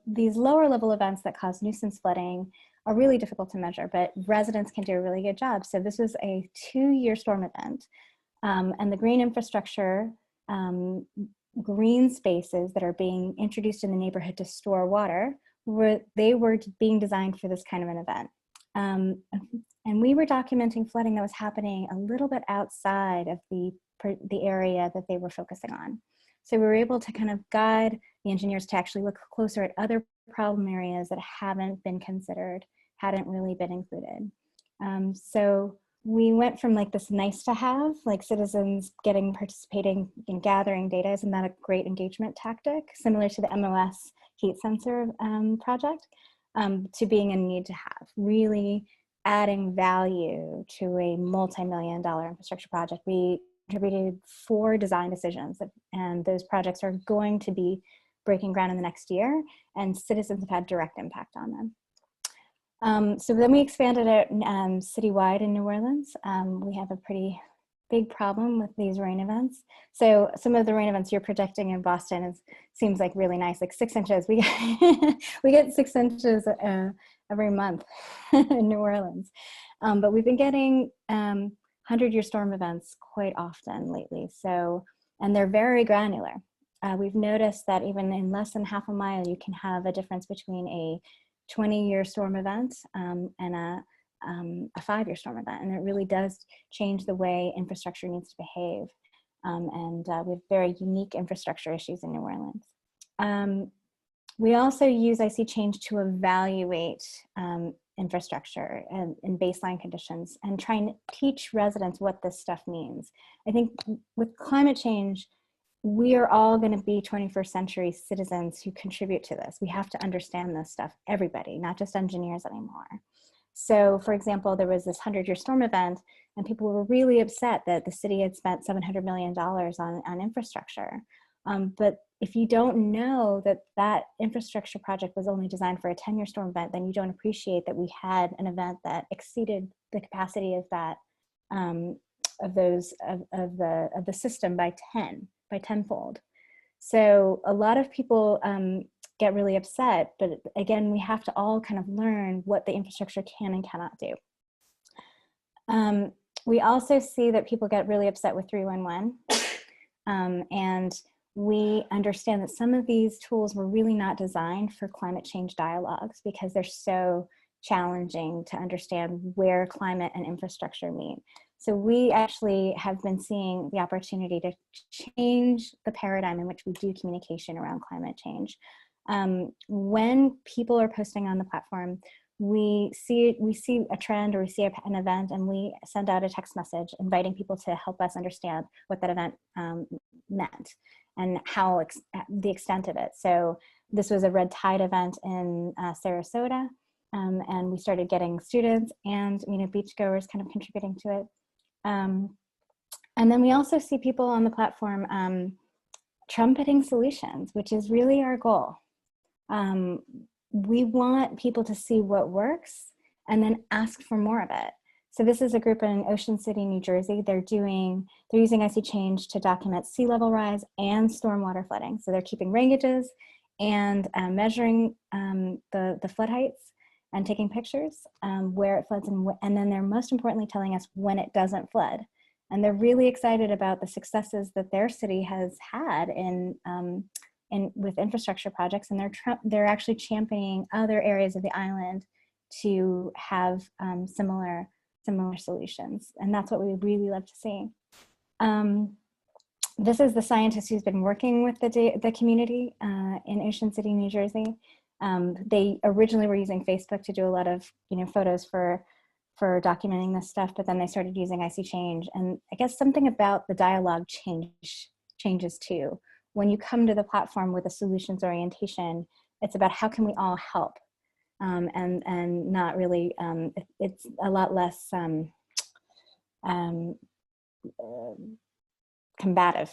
These lower level events that cause nuisance flooding are really difficult to measure, but residents can do a really good job. So this was a 2-year storm event, and the green infrastructure, green spaces that are being introduced in the neighborhood to store water, they were being designed for this kind of an event. And we were documenting flooding that was happening a little bit outside of the area that they were focusing on. So we were able to kind of guide the engineers to actually look closer at other problem areas that haven't been considered, hadn't really been included. So we went from like this nice to have, like citizens participating in gathering data, isn't that a great engagement tactic, similar to the MOS heat sensor project, to being a need to have, really adding value to a multi-million-dollar infrastructure project. We contributed 4 design decisions, and those projects are going to be breaking ground in the next year, and citizens have had direct impact on them. So then we expanded it citywide in New Orleans. We have a pretty big problem with these rain events. So some of the rain events you're projecting in Boston seems like really nice, like 6 inches. We get 6 inches every month in New Orleans. But we've been getting 100-year storm events quite often lately. So, and they're very granular. We've noticed that even in less than half a mile, you can have a difference between a 20-year storm event and a 5-year storm event. And it really does change the way infrastructure needs to behave. And we have very unique infrastructure issues in New Orleans. We also use IC change to evaluate infrastructure and in baseline conditions and try and teach residents what this stuff means. I think with climate change, we are all going to be 21st century citizens who contribute to this. We have to understand this stuff, everybody, not just engineers anymore. So for example, there was this 100-year storm event and people were really upset that the city had spent $700 million on infrastructure. But if you don't know that that infrastructure project was only designed for a 10-year storm event, then you don't appreciate that we had an event that exceeded the capacity of that of the system by tenfold. So a lot of people get really upset, but again, we have to all kind of learn what the infrastructure can and cannot do. We also see that people get really upset with 311, and we understand that some of these tools were really not designed for climate change dialogues because they're so challenging to understand where climate and infrastructure meet. So we actually have been seeing the opportunity to change the paradigm in which we do communication around climate change. When people are posting on the platform, we see a trend or we see an event and we send out a text message inviting people to help us understand what that event meant and how the extent of it. So this was a red tide event in Sarasota, and we started getting students and beachgoers kind of contributing to it. And then we also see people on the platform trumpeting solutions, which is really our goal. We want people to see what works and then ask for more of it. So this is a group in Ocean City, New Jersey. They're using IC Change to document sea level rise and stormwater flooding. So they're keeping rain gauges and measuring the flood heights and taking pictures where it floods, and then they're most importantly telling us when it doesn't flood. And they're really excited about the successes that their city has had with infrastructure projects, and they're actually championing other areas of the island to have similar solutions, and that's what we really love to see. This is the scientist who's been working with the community in Ocean City, New Jersey. They originally were using Facebook to do a lot of photos for documenting this stuff, but then they started using IC Change, and I guess something about the dialogue changes too. When you come to the platform with a solutions orientation, it's about how can we all help, and not really. It's a lot less combative.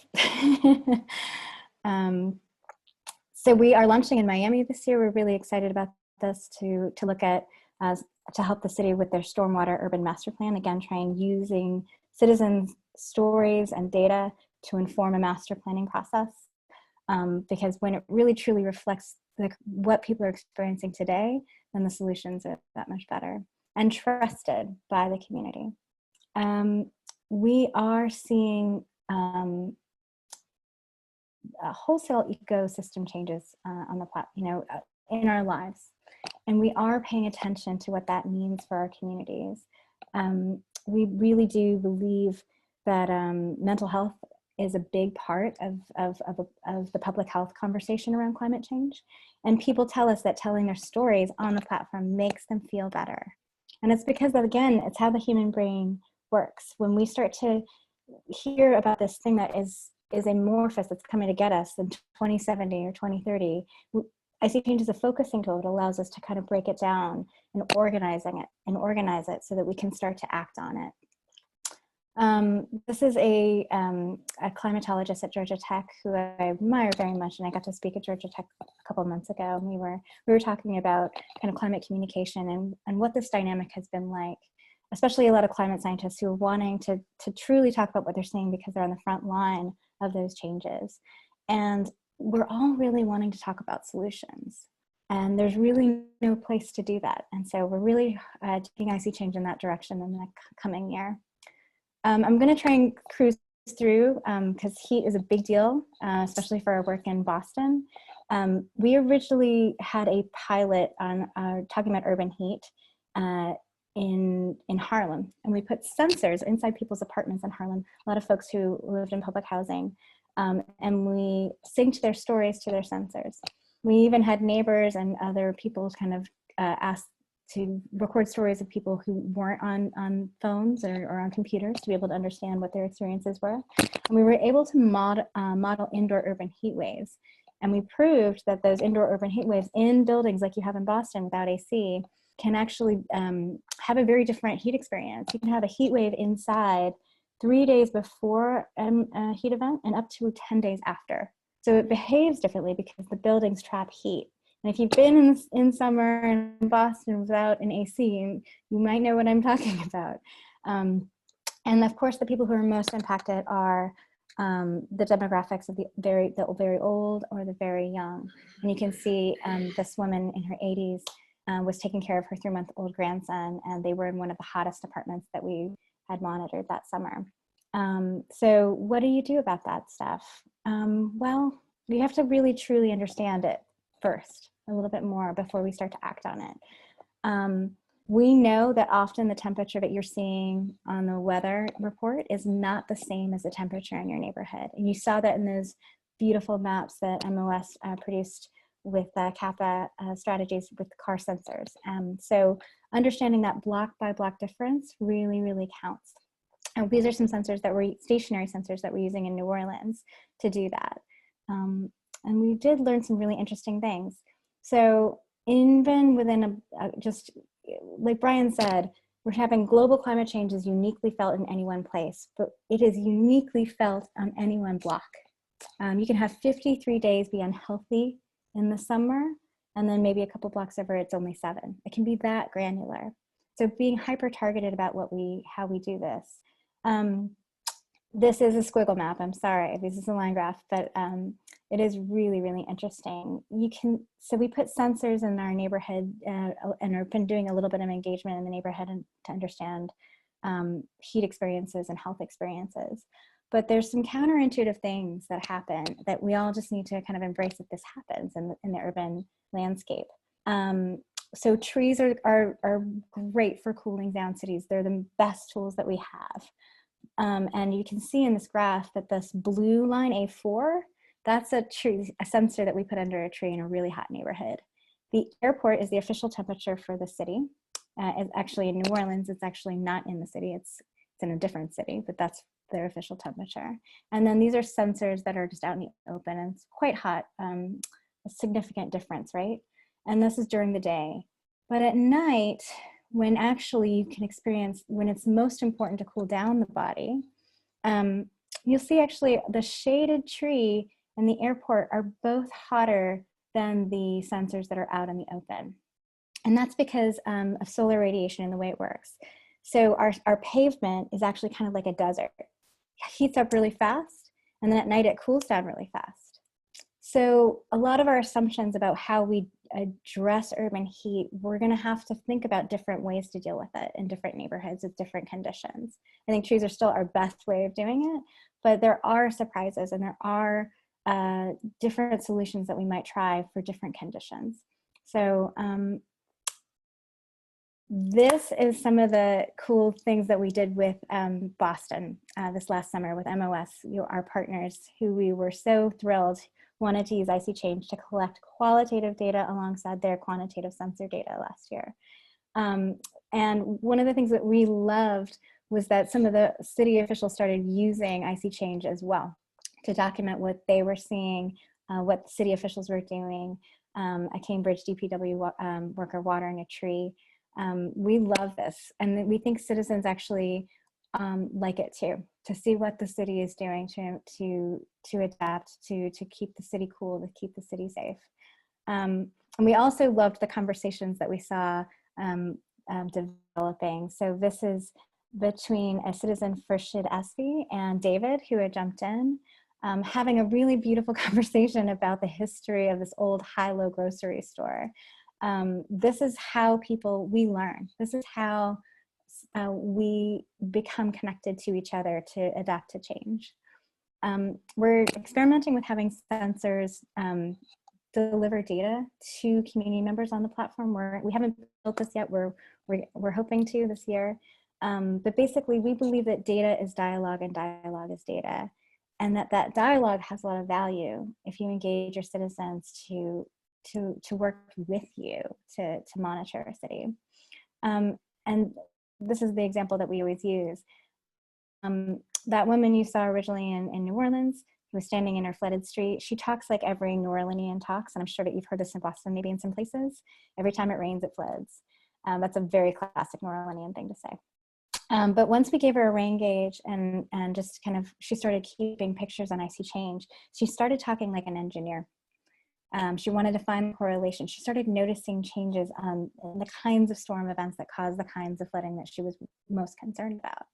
So we are launching in Miami this year. We're really excited about this to look at to help the city with their stormwater urban master plan. Again, trying using citizens' stories and data to inform a master planning process. Because when it really truly reflects what people are experiencing today, then the solutions are that much better and trusted by the community. We are seeing wholesale ecosystem changes on the in our lives, And we are paying attention to what that means for our communities. We really do believe that mental health is a big part of the public health conversation around climate change. And people tell us that telling their stories on the platform makes them feel better. And it's because, again, it's how the human brain works. When we start to hear about this thing that is amorphous, that's coming to get us in 2070 or 2030, IC Change is a focusing tool. It allows us to kind of break it down and organize it so that we can start to act on it. This is a climatologist at Georgia Tech who I admire very much, and I got to speak at Georgia Tech a couple of months ago. And we were talking about kind of climate communication and what this dynamic has been like, especially a lot of climate scientists who are wanting to truly talk about what they're seeing because they're on the front line of those changes. And we're all really wanting to talk about solutions. And there's really no place to do that. And so we're really taking IC Change in that direction in the coming year. I'm going to try and cruise through because heat is a big deal, especially for our work in Boston. We originally had a pilot on talking about urban heat in Harlem, and we put sensors inside people's apartments in Harlem, a lot of folks who lived in public housing, and we synced their stories to their sensors. We even had neighbors and other people kind of ask to record stories of people who weren't on phones or on computers to be able to understand what their experiences were. And we were able to model indoor urban heat waves. And we proved that those indoor urban heat waves in buildings like you have in Boston without AC can actually have a very different heat experience. You can have a heat wave inside 3 days before a heat event and up to 10 days after. So it behaves differently because the buildings trap heat. And if you've been in summer in Boston without an AC, you might know what I'm talking about. And of course, the people who are most impacted are the demographics of the very old or the very young. And you can see this woman in her 80s was taking care of her 3-month-old grandson, and they were in one of the hottest apartments that we had monitored that summer. So what do you do about that stuff? Well, we have to really truly understand it first, a little bit more before we start to act on it. We know that often the temperature that you're seeing on the weather report is not the same as the temperature in your neighborhood. And you saw that in those beautiful maps that MOS produced with Kappa strategies with car sensors. So understanding that block by block difference really, really counts. And these are some sensors that were stationary sensors that we're using in New Orleans to do that. And we did learn some really interesting things. So even within just like Brian said, we're having global climate change is uniquely felt in any one place, but it is uniquely felt on any one block. You can have 53 days be unhealthy in the summer, and then maybe a couple blocks over it's only 7. It can be that granular. So being hyper targeted about how we do this. This is a squiggle map. I'm sorry, this is a line graph, but it is really, really interesting. So we put sensors in our neighborhood and have been doing a little bit of engagement in the neighborhood to understand heat experiences and health experiences. But there's some counterintuitive things that happen that we all just need to kind of embrace that this happens in the urban landscape. So trees are great for cooling down cities. They're the best tools that we have. And you can see in this graph that this blue line, A4, that's a sensor that we put under a tree in a really hot neighborhood. The airport is the official temperature for the city. It's actually in New Orleans. It's actually not in the city. It's in a different city, but that's their official temperature. And then these are sensors that are just out in the open, and it's quite hot, a significant difference, right? And this is during the day. But at night, when actually you can experience, when it's most important to cool down the body, you'll see actually the shaded tree and the airport are both hotter than the sensors that are out in the open. And that's because of solar radiation and the way it works. So our pavement is actually kind of like a desert. It heats up really fast, and then at night it cools down really fast. So a lot of our assumptions about how we address urban heat, we're going to have to think about different ways to deal with it in different neighborhoods with different conditions. I think trees are still our best way of doing it, but there are surprises and there are different solutions that we might try for different conditions. So this is some of the cool things that we did with Boston this last summer with MOS, our partners, who we were so thrilled wanted to use IC Change to collect qualitative data alongside their quantitative sensor data last year. And one of the things that we loved was that some of the city officials started using IC Change as well to document what they were seeing, what the city officials were doing. A Cambridge DPW worker watering a tree. We love this, and we think citizens actually like it too, to see what the city is doing to adapt, to keep the city cool, to keep the city safe. And we also loved the conversations that we saw developing. So this is between a citizen, Farshid Asfi, and David, who had jumped in, having a really beautiful conversation about the history of this old high-low grocery store. This is how we learn. This is how we become connected to each other to adapt to change. We're experimenting with having sensors deliver data to community members on the platform. We haven't built this yet. We're hoping to this year. But basically, we believe that data is dialogue and dialogue is data, and that dialogue has a lot of value if you engage your citizens to work with you to monitor a city. And this is the example that we always use. That woman you saw originally in New Orleans, who was standing in her flooded street, she talks like every New Orleanian talks, and I'm sure that you've heard this in Boston, maybe in some places. Every time it rains, it floods. That's a very classic New Orleanian thing to say. But once we gave her a rain gauge and just kind of, she started keeping pictures on IC Change, she started talking like an engineer. She wanted to find correlation. She started noticing changes in the kinds of storm events that cause the kinds of flooding that she was most concerned about.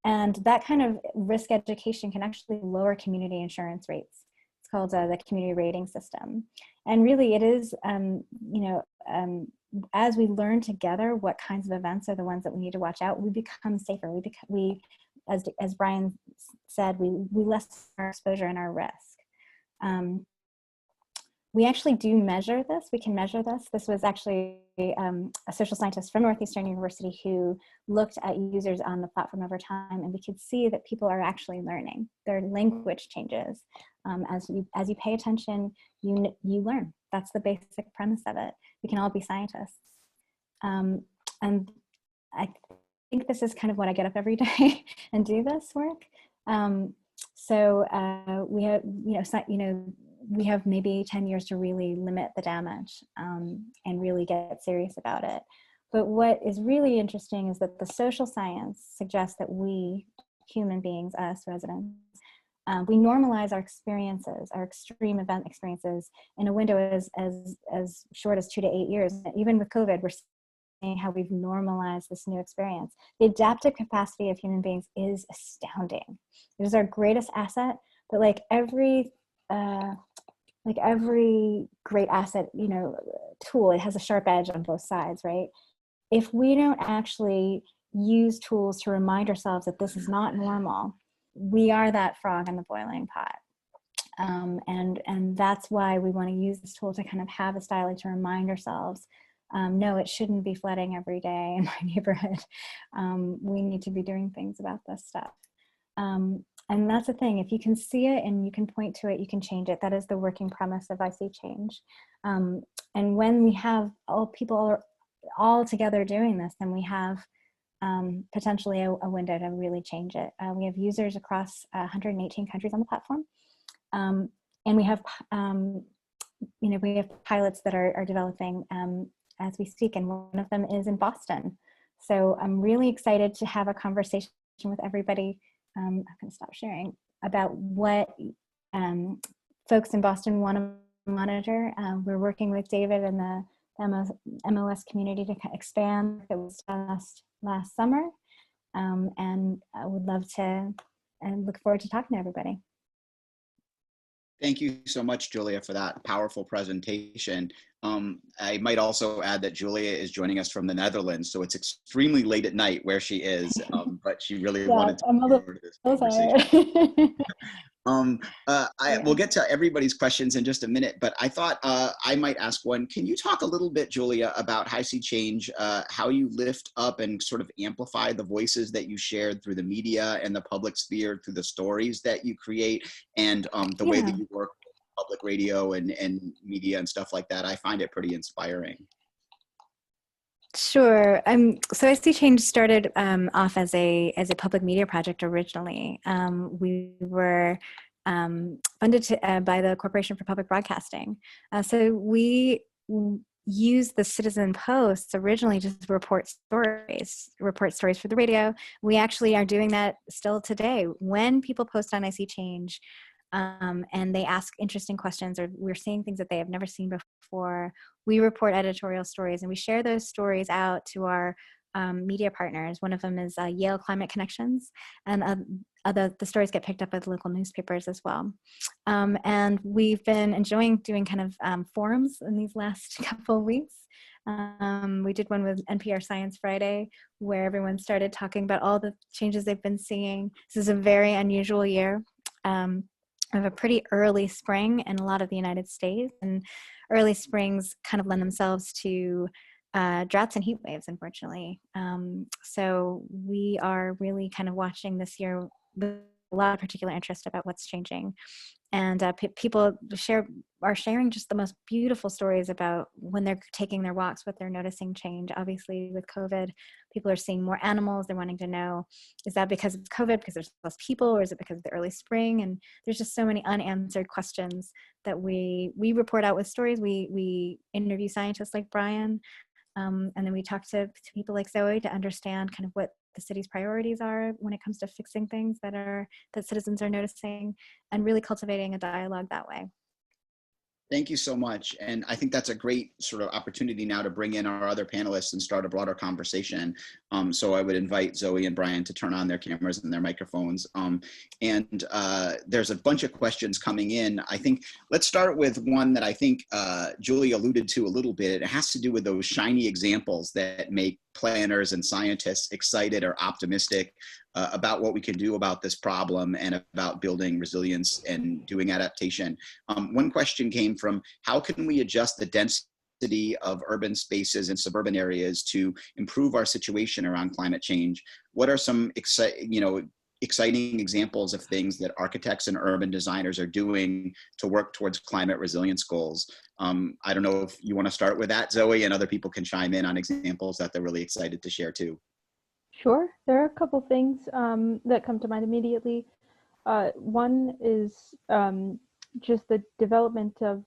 And that kind of risk education can actually lower community insurance rates. It's called the community rating system. And really it is, as we learn together what kinds of events are the ones that we need to watch out, we become safer. As Brian said, we lessen our exposure and our risk. We actually do measure this. We can measure this. This was actually a social scientist from Northeastern University who looked at users on the platform over time, and we could see that people are actually learning. Their language changes. As you pay attention, you learn. That's the basic premise of it. We can all be scientists. And I think this is kind of what I get up every day and do this work. We have, we have maybe 10 years to really limit the damage and really get serious about it. But what is really interesting is that the social science suggests that we, human beings, us residents, we normalize our experiences, our extreme event experiences, in a window as short as 2 to 8 years. Even with COVID, we're seeing how we've normalized this new experience. The adaptive capacity of human beings is astounding. It is our greatest asset, but like every great asset, tool, it has a sharp edge on both sides, right? If we don't actually use tools to remind ourselves that this is not normal, we are that frog in the boiling pot. And that's why we want to use this tool to kind of have this dialogue to remind ourselves, no, it shouldn't be flooding every day in my neighborhood. We need to be doing things about this stuff. And that's the thing, if you can see it and you can point to it, you can change it. That is the working premise of IC Change. And when we have people all together doing this, then we have potentially a window to really change it. We have users across 118 countries on the platform. And we have, we have pilots that are developing as we speak, and one of them is in Boston. So I'm really excited to have a conversation with everybody. I'm going to stop sharing about what folks in Boston want to monitor. We're working with David and the MOS community to expand that was done last summer, and I would love to and look forward to talking to everybody. Thank you so much, Julia, for that powerful presentation. I might also add that Julia is joining us from the Netherlands, so it's extremely late at night where she is, but she really wanted to be part of this conversation. We'll get to everybody's questions in just a minute, but I thought I might ask one. Can you talk a little bit, Julia, about High Sea Change, how you lift up and sort of amplify the voices that you shared through the media and the public sphere, through the stories that you create, and the way that you work with public radio and media and stuff like that? I find it pretty inspiring. Sure. So High Sea Change started off as a public media project originally. We were funded by the Corporation for Public Broadcasting. So we used the citizen posts originally to report stories for the radio. We actually are doing that still today. When people post on High Sea Change, and they ask interesting questions, or we're seeing things that they have never seen before, we report editorial stories, and we share those stories out to our media partners. One of them is Yale Climate Connections, and the stories get picked up by the local newspapers as well. And we've been enjoying doing kind of forums in these last couple of weeks. We did one with NPR Science Friday, where everyone started talking about all the changes they've been seeing. This is a very unusual year. We have a pretty early spring in a lot of the United States, and early springs kind of lend themselves to droughts and heat waves, unfortunately. So we are really kind of watching this year with a lot of particular interest about what's changing. And people are sharing just the most beautiful stories about when they're taking their walks, what they're noticing change. Obviously, with COVID, people are seeing more animals. They're wanting to know, is that because of COVID, because there's less people, or is it because of the early spring? And there's just so many unanswered questions that we report out with stories. We interview scientists like Brian, and then we talk to people like Zoe to understand kind of what the city's priorities are when it comes to fixing things that citizens are noticing, and really cultivating a dialogue that way. Thank you so much. And I think that's a great sort of opportunity now to bring in our other panelists and start a broader conversation. So I would invite Zoe and Brian to turn on their cameras and their microphones. There's a bunch of questions coming in. I think let's start with one that I think Julie alluded to a little bit. It has to do with those shiny examples that make planners and scientists excited or optimistic about what we can do about this problem and about building resilience and doing adaptation. One question came from, how can we adjust the density of urban spaces and suburban areas to improve our situation around climate change? What are some exciting examples of things that architects and urban designers are doing to work towards climate resilience goals? I don't know if you want to start with that, Zoe, and other people can chime in on examples that they're really excited to share too. Sure. There are a couple things that come to mind immediately. One is just the development of,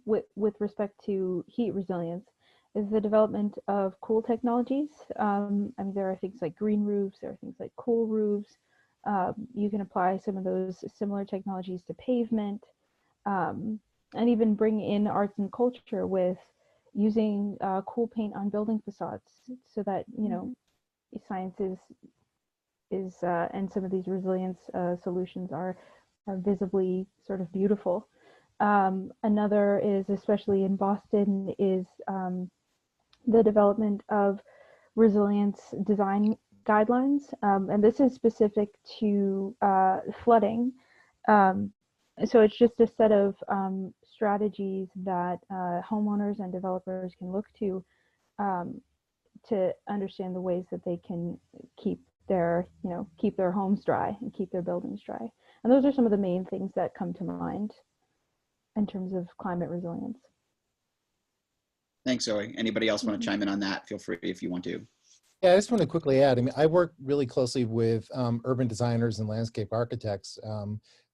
with respect to heat resilience, is the development of cool technologies. I mean, there are things like green roofs, there are things like cool roofs. You can apply some of those similar technologies to pavement, and even bring in arts and culture with using cool paint on building facades, so that, you know, science is and some of these resilience solutions are visibly sort of beautiful. Another is, especially in Boston, is the development of resilience design guidelines, and this is specific to flooding. So it's just a set of strategies that homeowners and developers can look to understand the ways that they can keep their homes dry and keep their buildings dry. And those are some of the main things that come to mind in terms of climate resilience. Thanks, Zoe. Anybody else want to chime in on that? Feel free if you want to. Yeah, I just want to quickly add, I mean, I work really closely with urban designers and landscape architects.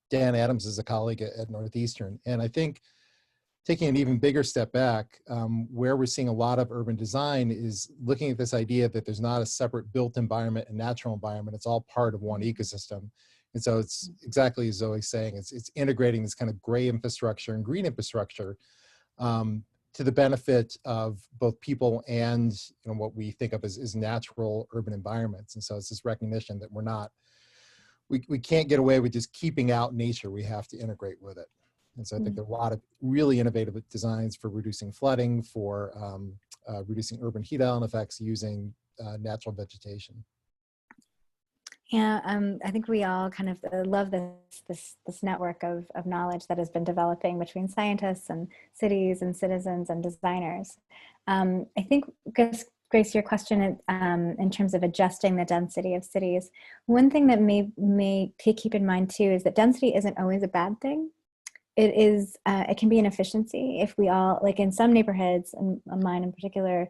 Dan Adams is a colleague at Northeastern. And I think taking an even bigger step back, where we're seeing a lot of urban design is looking at this idea that there's not a separate built environment and natural environment. It's all part of one ecosystem. And so it's exactly as Zoe's saying, it's integrating this kind of gray infrastructure and green infrastructure to the benefit of both people and, you know, what we think of as natural urban environments. And so it's this recognition that we can't get away with just keeping out nature. We have to integrate with it. And so I think there are a lot of really innovative designs for reducing flooding, for reducing urban heat island effects using natural vegetation. Yeah, I think we all kind of love this network of knowledge that has been developing between scientists and cities and citizens and designers. I think, Grace, your question in terms of adjusting the density of cities, one thing that may keep in mind too is that density isn't always a bad thing. It is, it can be an efficiency if we all, like in some neighborhoods, and mine in particular,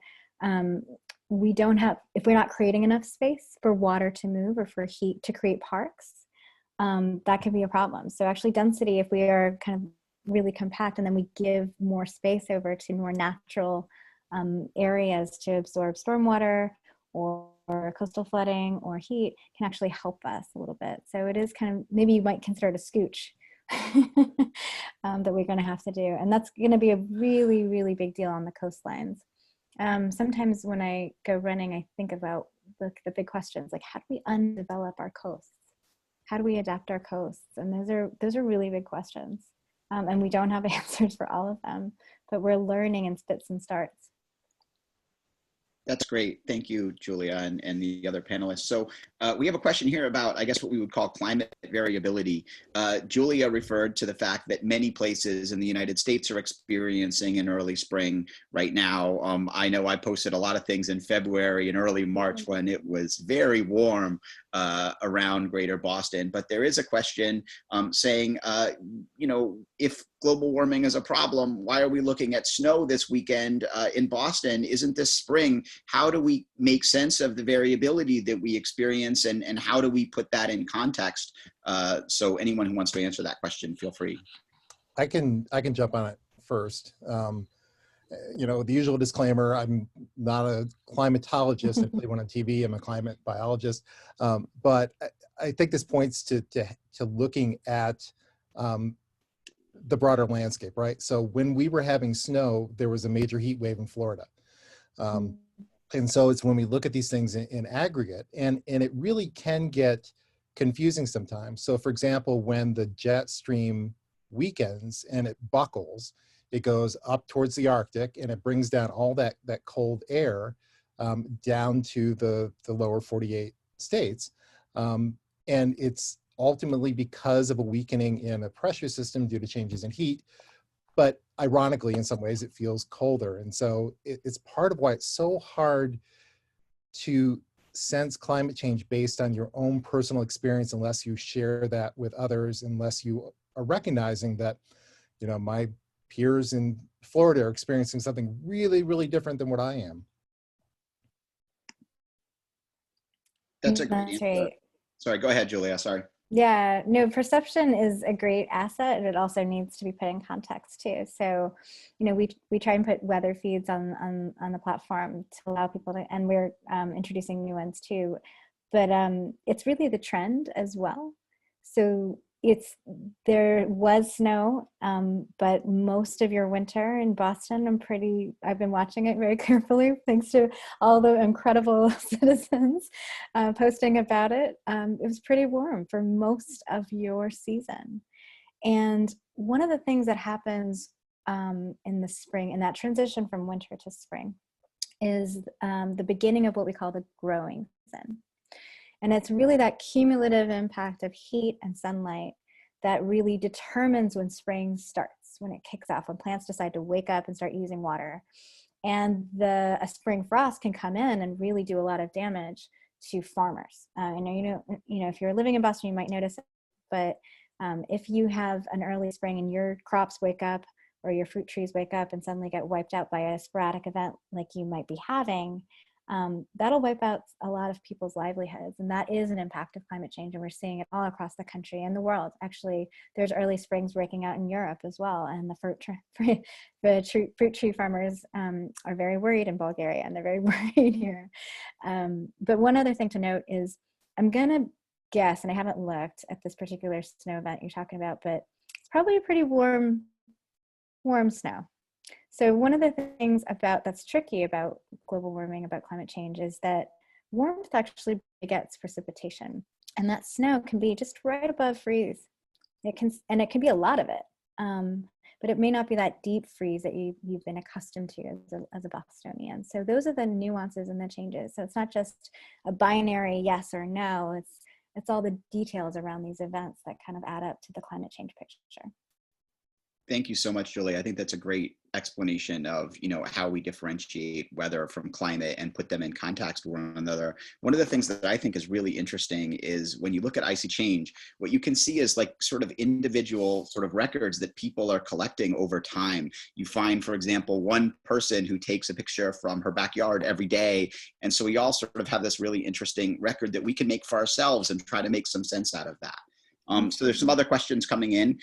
we don't have, if we're not creating enough space for water to move or for heat to create parks, that can be a problem. So actually density, if we are kind of really compact and then we give more space over to more natural areas to absorb stormwater or coastal flooding or heat, can actually help us a little bit. So it is kind of, maybe you might consider it a scooch that we're going to have to do. And that's going to be a really, really big deal on the coastlines. Sometimes when I go running, I think about the big questions, like how do we undevelop our coasts? How do we adapt our coasts? And those are really big questions. And we don't have answers for all of them, but we're learning in spits and starts. That's great. Thank you, Julia, and the other panelists. So we have a question here about, I guess, what we would call climate variability. Julia referred to the fact that many places in the United States are experiencing an early spring right now. I know I posted a lot of things in February and early March when it was very warm around Greater Boston. But there is a question saying, you know, if global warming is a problem, why are we looking at snow this weekend in Boston? Isn't this spring? How do we make sense of the variability that we experience, and how do we put that in context? So anyone who wants to answer that question, feel free. I can jump on it first. You know, the usual disclaimer, I'm not a climatologist. I play one on TV, I'm a climate biologist. But I think this points to looking at the broader landscape, right? So when we were having snow, there was a major heat wave in Florida. And so it's when we look at these things in aggregate, and it really can get confusing sometimes. So for example, when the jet stream weakens and it buckles, it goes up towards the Arctic and it brings down all that cold air down to the lower 48 states. And it's ultimately because of a weakening in a pressure system due to changes in heat. But ironically, in some ways, it feels colder. And so it's part of why it's so hard to sense climate change based on your own personal experience unless you share that with others, unless you are recognizing that, you know, my peers in Florida are experiencing something really, really different than what I am. That's a great answer. Right. Sorry, go ahead, Julia, sorry. Yeah, no, perception is a great asset, and it also needs to be put in context too. So, you know, we try and put weather feeds on the platform to allow people to, and we're introducing new ones too. But it's really the trend as well. So there was snow, but most of your winter in Boston, I've been watching it very carefully thanks to all the incredible citizens posting about it. It was pretty warm for most of your season. And one of the things that happens in the spring, in that transition from winter to spring, is the beginning of what we call the growing season. And it's really that cumulative impact of heat and sunlight that really determines when spring starts, when it kicks off, when plants decide to wake up and start using water. And a spring frost can come in and really do a lot of damage to farmers. I know, you know, if you're living in Boston, you might notice it, but if you have an early spring and your crops wake up or your fruit trees wake up and suddenly get wiped out by a sporadic event like you might be having, that'll wipe out a lot of people's livelihoods. And that is an impact of climate change. And we're seeing it all across the country and the world. Actually, there's early springs breaking out in Europe as well. And the fruit tree farmers are very worried in Bulgaria, and they're very worried here. But one other thing to note is, I'm going to guess, and I haven't looked at this particular snow event you're talking about, but it's probably a pretty warm snow. So one of the things that's tricky about global warming, about climate change, is that warmth actually begets precipitation, and that snow can be just right above freeze. It can be a lot of it, but it may not be that deep freeze that you've been accustomed to as a Bostonian. So those are the nuances and the changes. So it's not just a binary yes or no. It's It's all the details around these events that kind of add up to the climate change picture. Thank you so much, Julie. I think that's a great explanation of, how we differentiate weather from climate and put them in context with one another. One of the things that I think is really interesting is when you look at icy change, what you can see is like sort of individual sort of records that people are collecting over time. You find, for example, one person who takes a picture from her backyard every day. And so we all sort of have this really interesting record that we can make for ourselves and try to make some sense out of that. So there's some other questions coming in.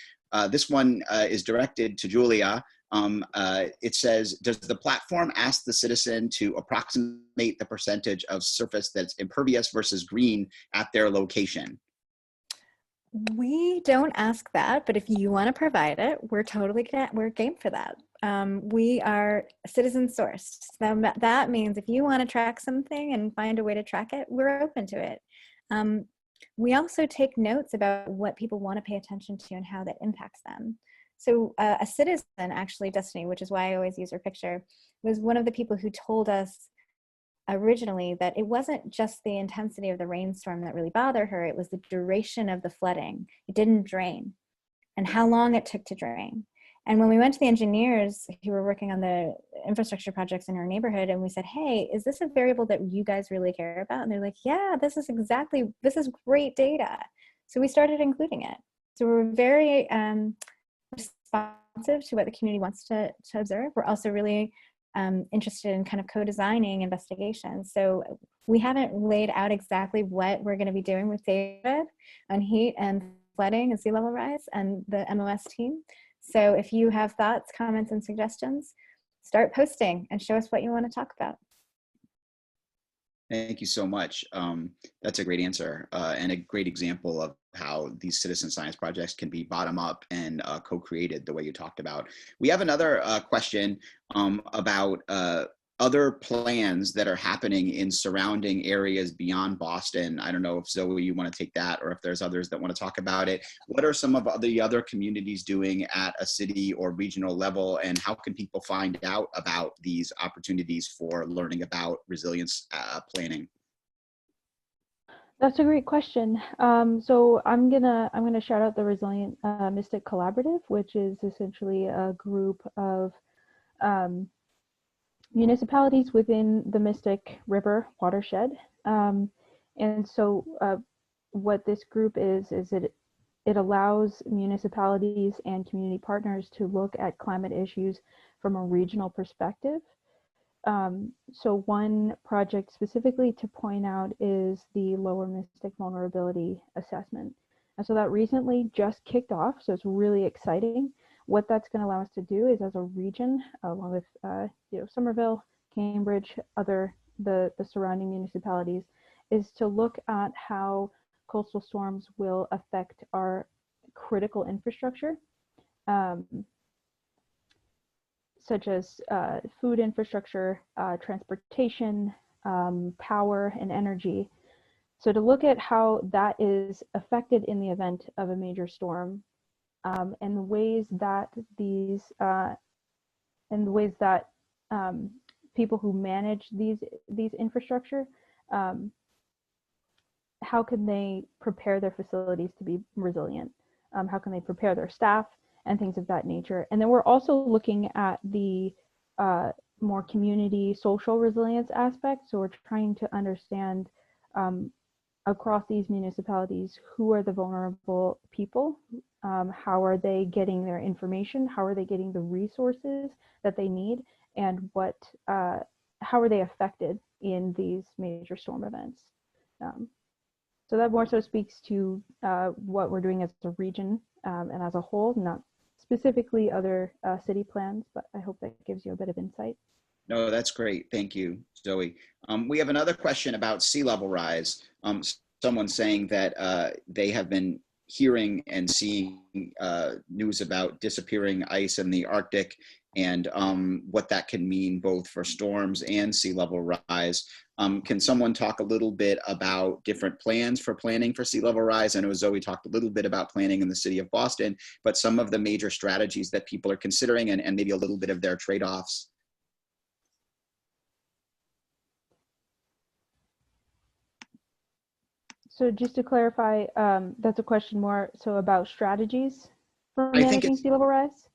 This one is directed to Julia. It says, does the platform ask the citizen to approximate the percentage of surface that's impervious versus green at their location? We don't ask that, but if you want to provide it, we're game for that. We are citizen sourced. So that means if you want to track something and find a way to track it, we're open to it. We also take notes about what people want to pay attention to and how that impacts them. So a citizen, actually, Destiny, which is why I always use her picture, was one of the people who told us originally that it wasn't just the intensity of the rainstorm that really bothered her, it was the duration of the flooding. It didn't drain, and how long it took to drain. And when we went to the engineers who were working on the infrastructure projects in our neighborhood, and we said, hey, is this a variable that you guys really care about? And they're like, yeah, this is great data. So we started including it. So we're very responsive to what the community wants to observe. We're also really interested in kind of co-designing investigations. So we haven't laid out exactly what we're going to be doing with David on heat and flooding and sea level rise and the MOS team. So if you have thoughts, comments, and suggestions, start posting and show us what you want to talk about. Thank you so much. That's a great answer and a great example of how these citizen science projects can be bottom up and co-created the way you talked about. We have another question about other plans that are happening in surrounding areas beyond Boston. I don't know if Zoe, you want to take that, or if there's others that want to talk about it. What are some of the other communities doing at a city or regional level, and how can people find out about these opportunities for learning about resilience planning? That's a great question. So I'm gonna shout out the Resilient Mystic Collaborative, which is essentially a group of municipalities within the Mystic River watershed. And so what this group is it allows municipalities and community partners to look at climate issues from a regional perspective. So one project specifically to point out is the Lower Mystic Vulnerability Assessment. And so that recently just kicked off, so it's really exciting. What that's going to allow us to do is, as a region, along with Somerville, Cambridge, the surrounding municipalities, is to look at how coastal storms will affect our critical infrastructure, such as food infrastructure, transportation, power, and energy. So to look at how that is affected in the event of a major storm, and the ways that people who manage these infrastructure, how can they prepare their facilities to be resilient? How can they prepare their staff and things of that nature? And then we're also looking at the more community social resilience aspect. So we're trying to understand across these municipalities, who are the vulnerable people? How are they getting their information? How are they getting the resources that they need? And how are they affected in these major storm events? So that more so speaks to what we're doing as a region and as a whole, not specifically other city plans, but I hope that gives you a bit of insight. No, that's great. Thank you, Zoe. We have another question about sea level rise. Someone saying that they have been hearing and seeing news about disappearing ice in the Arctic and what that can mean both for storms and sea level rise. Can someone talk a little bit about different plans for planning for sea level rise? I know Zoe talked a little bit about planning in the city of Boston, but some of the major strategies that people are considering and maybe a little bit of their trade-offs. So just to clarify, that's a question more so about strategies for I think managing sea level rise?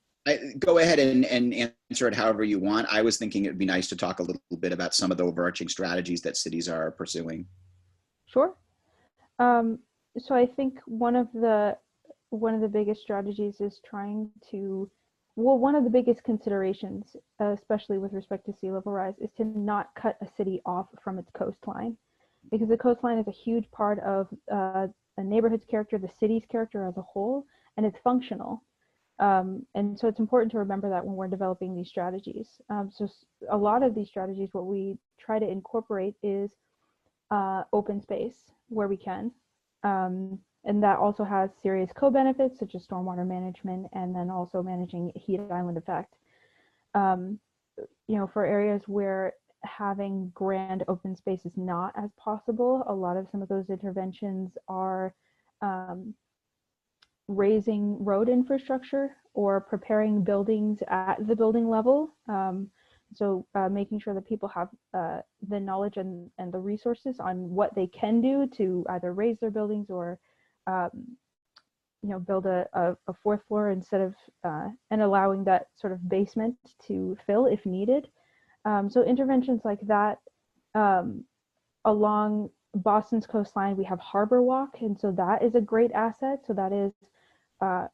go ahead and answer it however you want. I was thinking it would be nice to talk a little bit about some of the overarching strategies that cities are pursuing. Sure. So I think one of the biggest strategies is trying to, well, one of the biggest considerations, especially with respect to sea level rise, is to not cut a city off from its coastline, because the coastline is a huge part of a neighborhood's character, the city's character as a whole, and it's functional. And so it's important to remember that when we're developing these strategies. So a lot of these strategies, what we try to incorporate is open space where we can. And that also has serious co-benefits such as stormwater management and then also managing heat island effect. For areas where having grand open space is not as possible, a lot of some of those interventions are raising road infrastructure or preparing buildings at the building level. So making sure that people have the knowledge and the resources on what they can do to either raise their buildings or build a fourth floor instead of and allowing that sort of basement to fill if needed. So interventions like that. Along Boston's coastline, we have Harbor Walk, and so that is a great asset. So that is a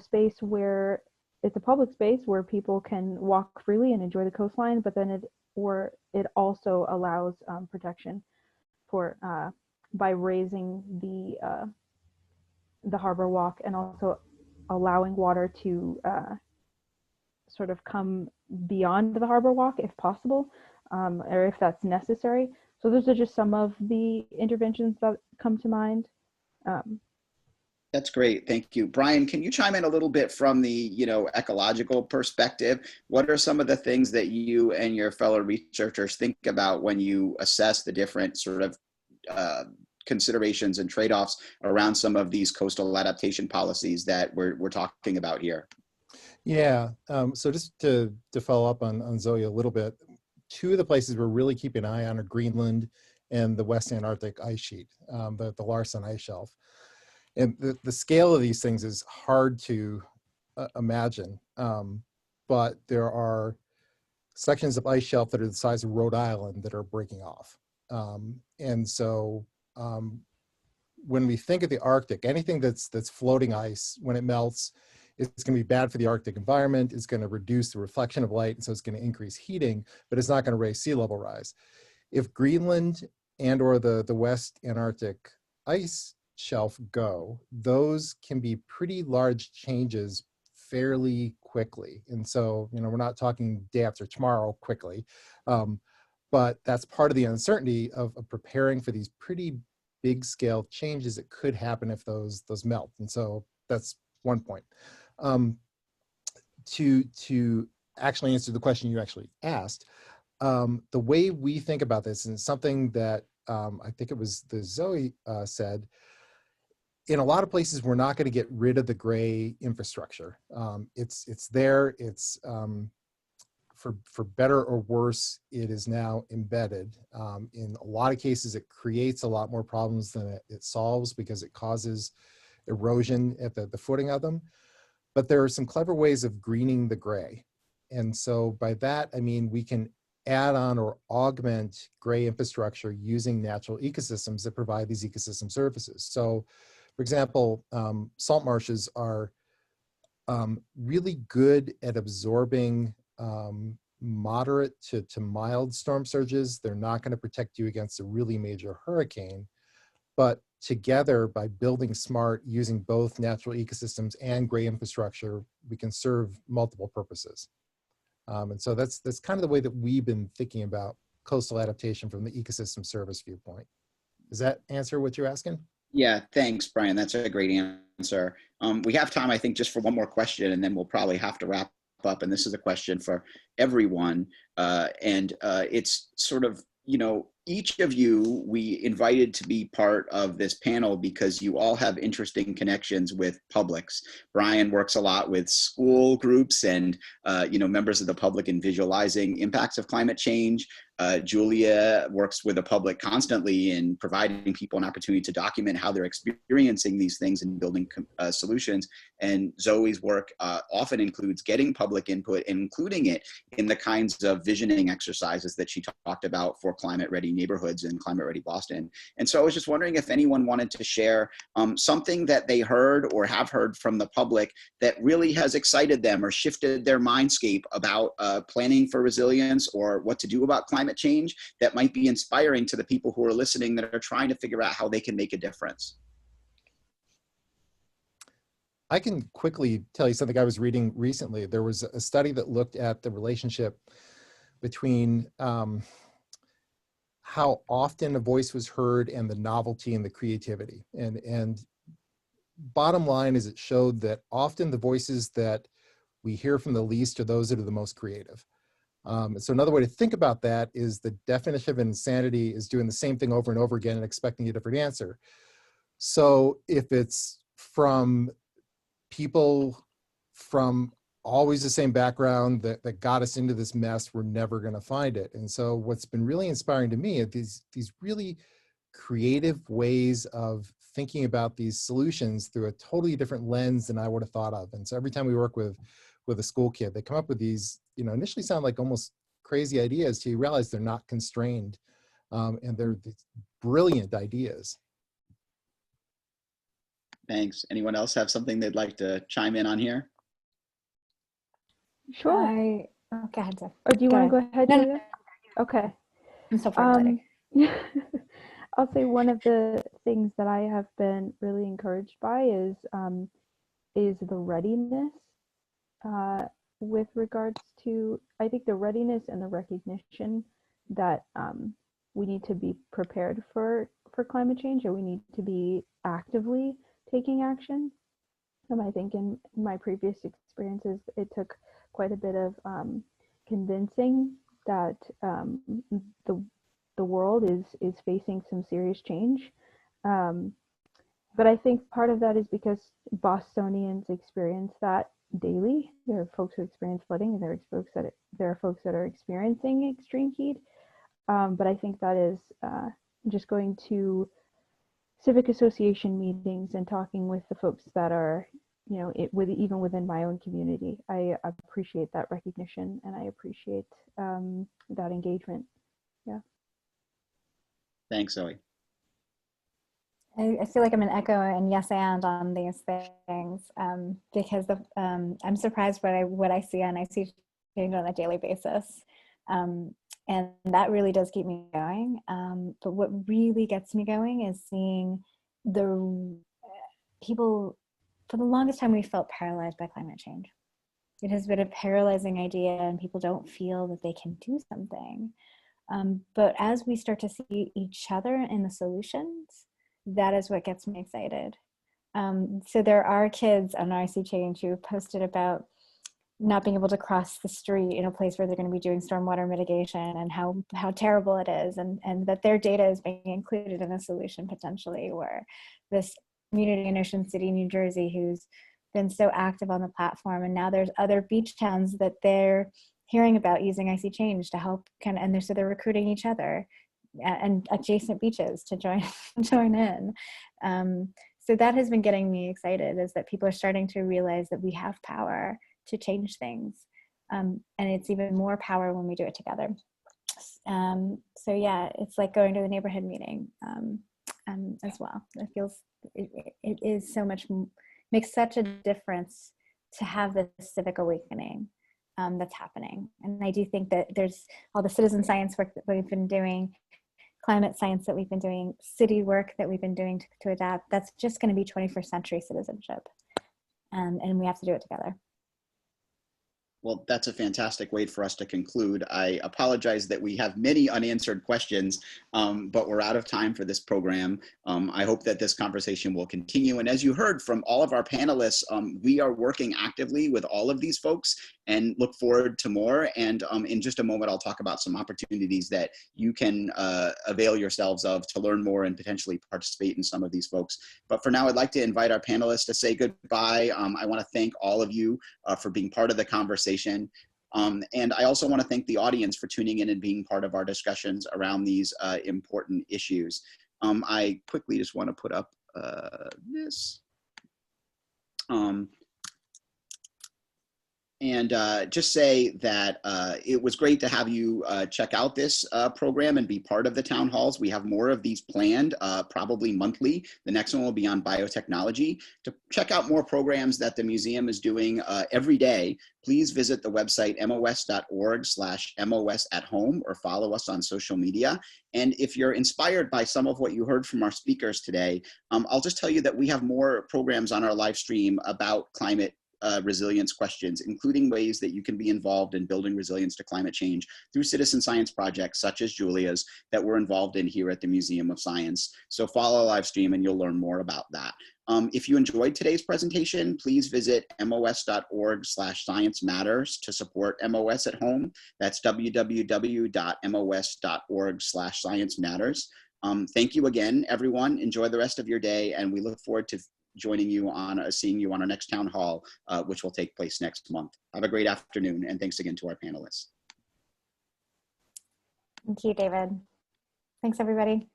space where it's a public space where people can walk freely and enjoy the coastline, but then it also allows protection for by raising the Harbor Walk and also allowing water to sort of come beyond the Harbor Walk if possible, or if that's necessary. So those are just some of the interventions that come to mind. That's great. Thank you. Brian, can you chime in a little bit from the, ecological perspective? What are some of the things that you and your fellow researchers think about when you assess the different sort of considerations and trade-offs around some of these coastal adaptation policies that we're talking about here? Yeah, so just to follow up on Zoe a little bit, two of the places we're really keeping an eye on are Greenland and the West Antarctic ice sheet, the Larsen ice shelf. And the scale of these things is hard to imagine, but there are sections of ice shelf that are the size of Rhode Island that are breaking off. And so when we think of the Arctic, anything that's floating ice, when it melts, it's going to be bad for the Arctic environment. It's going to reduce the reflection of light, and so it's going to increase heating, but it's not going to raise sea level rise. If Greenland and or the West Antarctic ice shelf go, those can be pretty large changes fairly quickly. And so, we're not talking day after tomorrow quickly, but that's part of the uncertainty of preparing for these pretty big scale changes that could happen if those melt. And so that's one point. To actually answer the question you actually asked, the way we think about this, and something that I think it was the Zoe said, in a lot of places, we're not going to get rid of the gray infrastructure. It's there. It's for better or worse, it is now embedded. In a lot of cases, it creates a lot more problems than it solves because it causes erosion at the footing of them. But there are some clever ways of greening the gray. And so by that, I mean, we can add on or augment gray infrastructure using natural ecosystems that provide these ecosystem services. So for example, salt marshes are really good at absorbing moderate to mild storm surges. They're not going to protect you against a really major hurricane, but together, by building smart, using both natural ecosystems and gray infrastructure, we can serve multiple purposes. And so that's kind of the way that we've been thinking about coastal adaptation from the ecosystem service viewpoint. Does that answer what you're asking? Yeah, thanks, Brian. That's a great answer. We have time, I think, just for one more question, and then we'll probably have to wrap up. And this is a question for everyone. It's sort of, each of you we invited to be part of this panel because you all have interesting connections with publics. Brian works a lot with school groups and members of the public in visualizing impacts of climate change. Julia works with the public constantly in providing people an opportunity to document how they're experiencing these things and building solutions. And Zoe's work often includes getting public input, including it in the kinds of visioning exercises that she talked about for climate-ready neighborhoods and climate-ready Boston. And so I was just wondering if anyone wanted to share something that they heard or have heard from the public that really has excited them or shifted their mindscape about planning for resilience or what to do about climate change that might be inspiring to the people who are listening that are trying to figure out how they can make a difference. I can quickly tell you something I was reading recently. There was a study that looked at the relationship between how often a voice was heard and the novelty and the creativity. And bottom line is it showed that often the voices that we hear from the least are those that are the most creative. So another way to think about that is the definition of insanity is doing the same thing over and over again and expecting a different answer. So if it's from people from always the same background that got us into this mess, we're never going to find it. And so what's been really inspiring to me are these really creative ways of thinking about these solutions through a totally different lens than I would have thought of. And so every time we work with a school kid, they come up with these, initially sound like almost crazy ideas till you realize they're not constrained, and they're these brilliant ideas. Thanks. Anyone else have something they'd like to chime in on here? Sure. Go ahead, Zeph. Or do you want to go ahead, No, Julia? Okay. I'm so far. I'll say one of the things that I have been really encouraged by is the readiness with regards to, I think, the readiness and the recognition that we need to be prepared for climate change, or we need to be actively taking action. I think in my previous experiences, it took quite a bit of convincing that the world is facing some serious change. But I think part of that is because Bostonians experience that daily. There are folks who experience flooding, and there are folks that are experiencing extreme heat. But I think that is just going to civic association meetings and talking with the folks that are, even within my own community. I appreciate that recognition, and I appreciate that engagement. Yeah. Thanks, Zoe. I feel like I'm an echo and yes and on these things, because I'm surprised by what I see, and I see change on a daily basis. And that really does keep me going. But what really gets me going is seeing the people. For the longest time, we felt paralyzed by climate change. It has been a paralyzing idea, and people don't feel that they can do something. But as we start to see each other in the solutions, that is what gets me excited. So there are kids on RC Change who posted about not being able to cross the street in a place where they're going to be doing stormwater mitigation, and how terrible it is, and that their data is being included in a solution potentially. Or this community in Ocean City, New Jersey, who's been so active on the platform, and now there's other beach towns that they're hearing about using IC Change to help so they're recruiting each other and adjacent beaches to join in. So that has been getting me excited, is that people are starting to realize that we have power to change things. And it's even more power when we do it together. So yeah, it's like going to the neighborhood meeting as well. It is so much, makes such a difference to have this civic awakening that's happening. And I do think that there's all the citizen science work that we've been doing, climate science that we've been doing, city work that we've been doing to adapt. That's just going to be 21st century citizenship. And we have to do it together. Well, that's a fantastic way for us to conclude. I apologize that we have many unanswered questions, but we're out of time for this program. I hope that this conversation will continue. And as you heard from all of our panelists, we are working actively with all of these folks and look forward to more. And in just a moment, I'll talk about some opportunities that you can avail yourselves of to learn more and potentially participate in some of these folks. But for now, I'd like to invite our panelists to say goodbye. I want to thank all of you for being part of the conversation. And I also want to thank the audience for tuning in and being part of our discussions around these important issues. I quickly just want to put up this. And just say that it was great to have you check out this program and be part of the town halls. We have more of these planned, probably monthly. The next one will be on biotechnology. To check out more programs that the museum is doing every day, please visit the website mos.org/mos@home or follow us on social media. And if you're inspired by some of what you heard from our speakers today, I'll just tell you that we have more programs on our live stream about climate resilience questions, including ways that you can be involved in building resilience to climate change through citizen science projects such as Julia's that we're involved in here at the Museum of Science. So follow live stream and you'll learn more about that. If you enjoyed today's presentation, please visit mos.org/science matters to support MOS at home. That's www.mos.org/science matters. Thank you again, everyone. Enjoy the rest of your day, and we look forward to joining you on, seeing you on our next town hall, which will take place next month. Have a great afternoon, and thanks again to our panelists. Thank you, David. Thanks, everybody.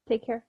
Take care.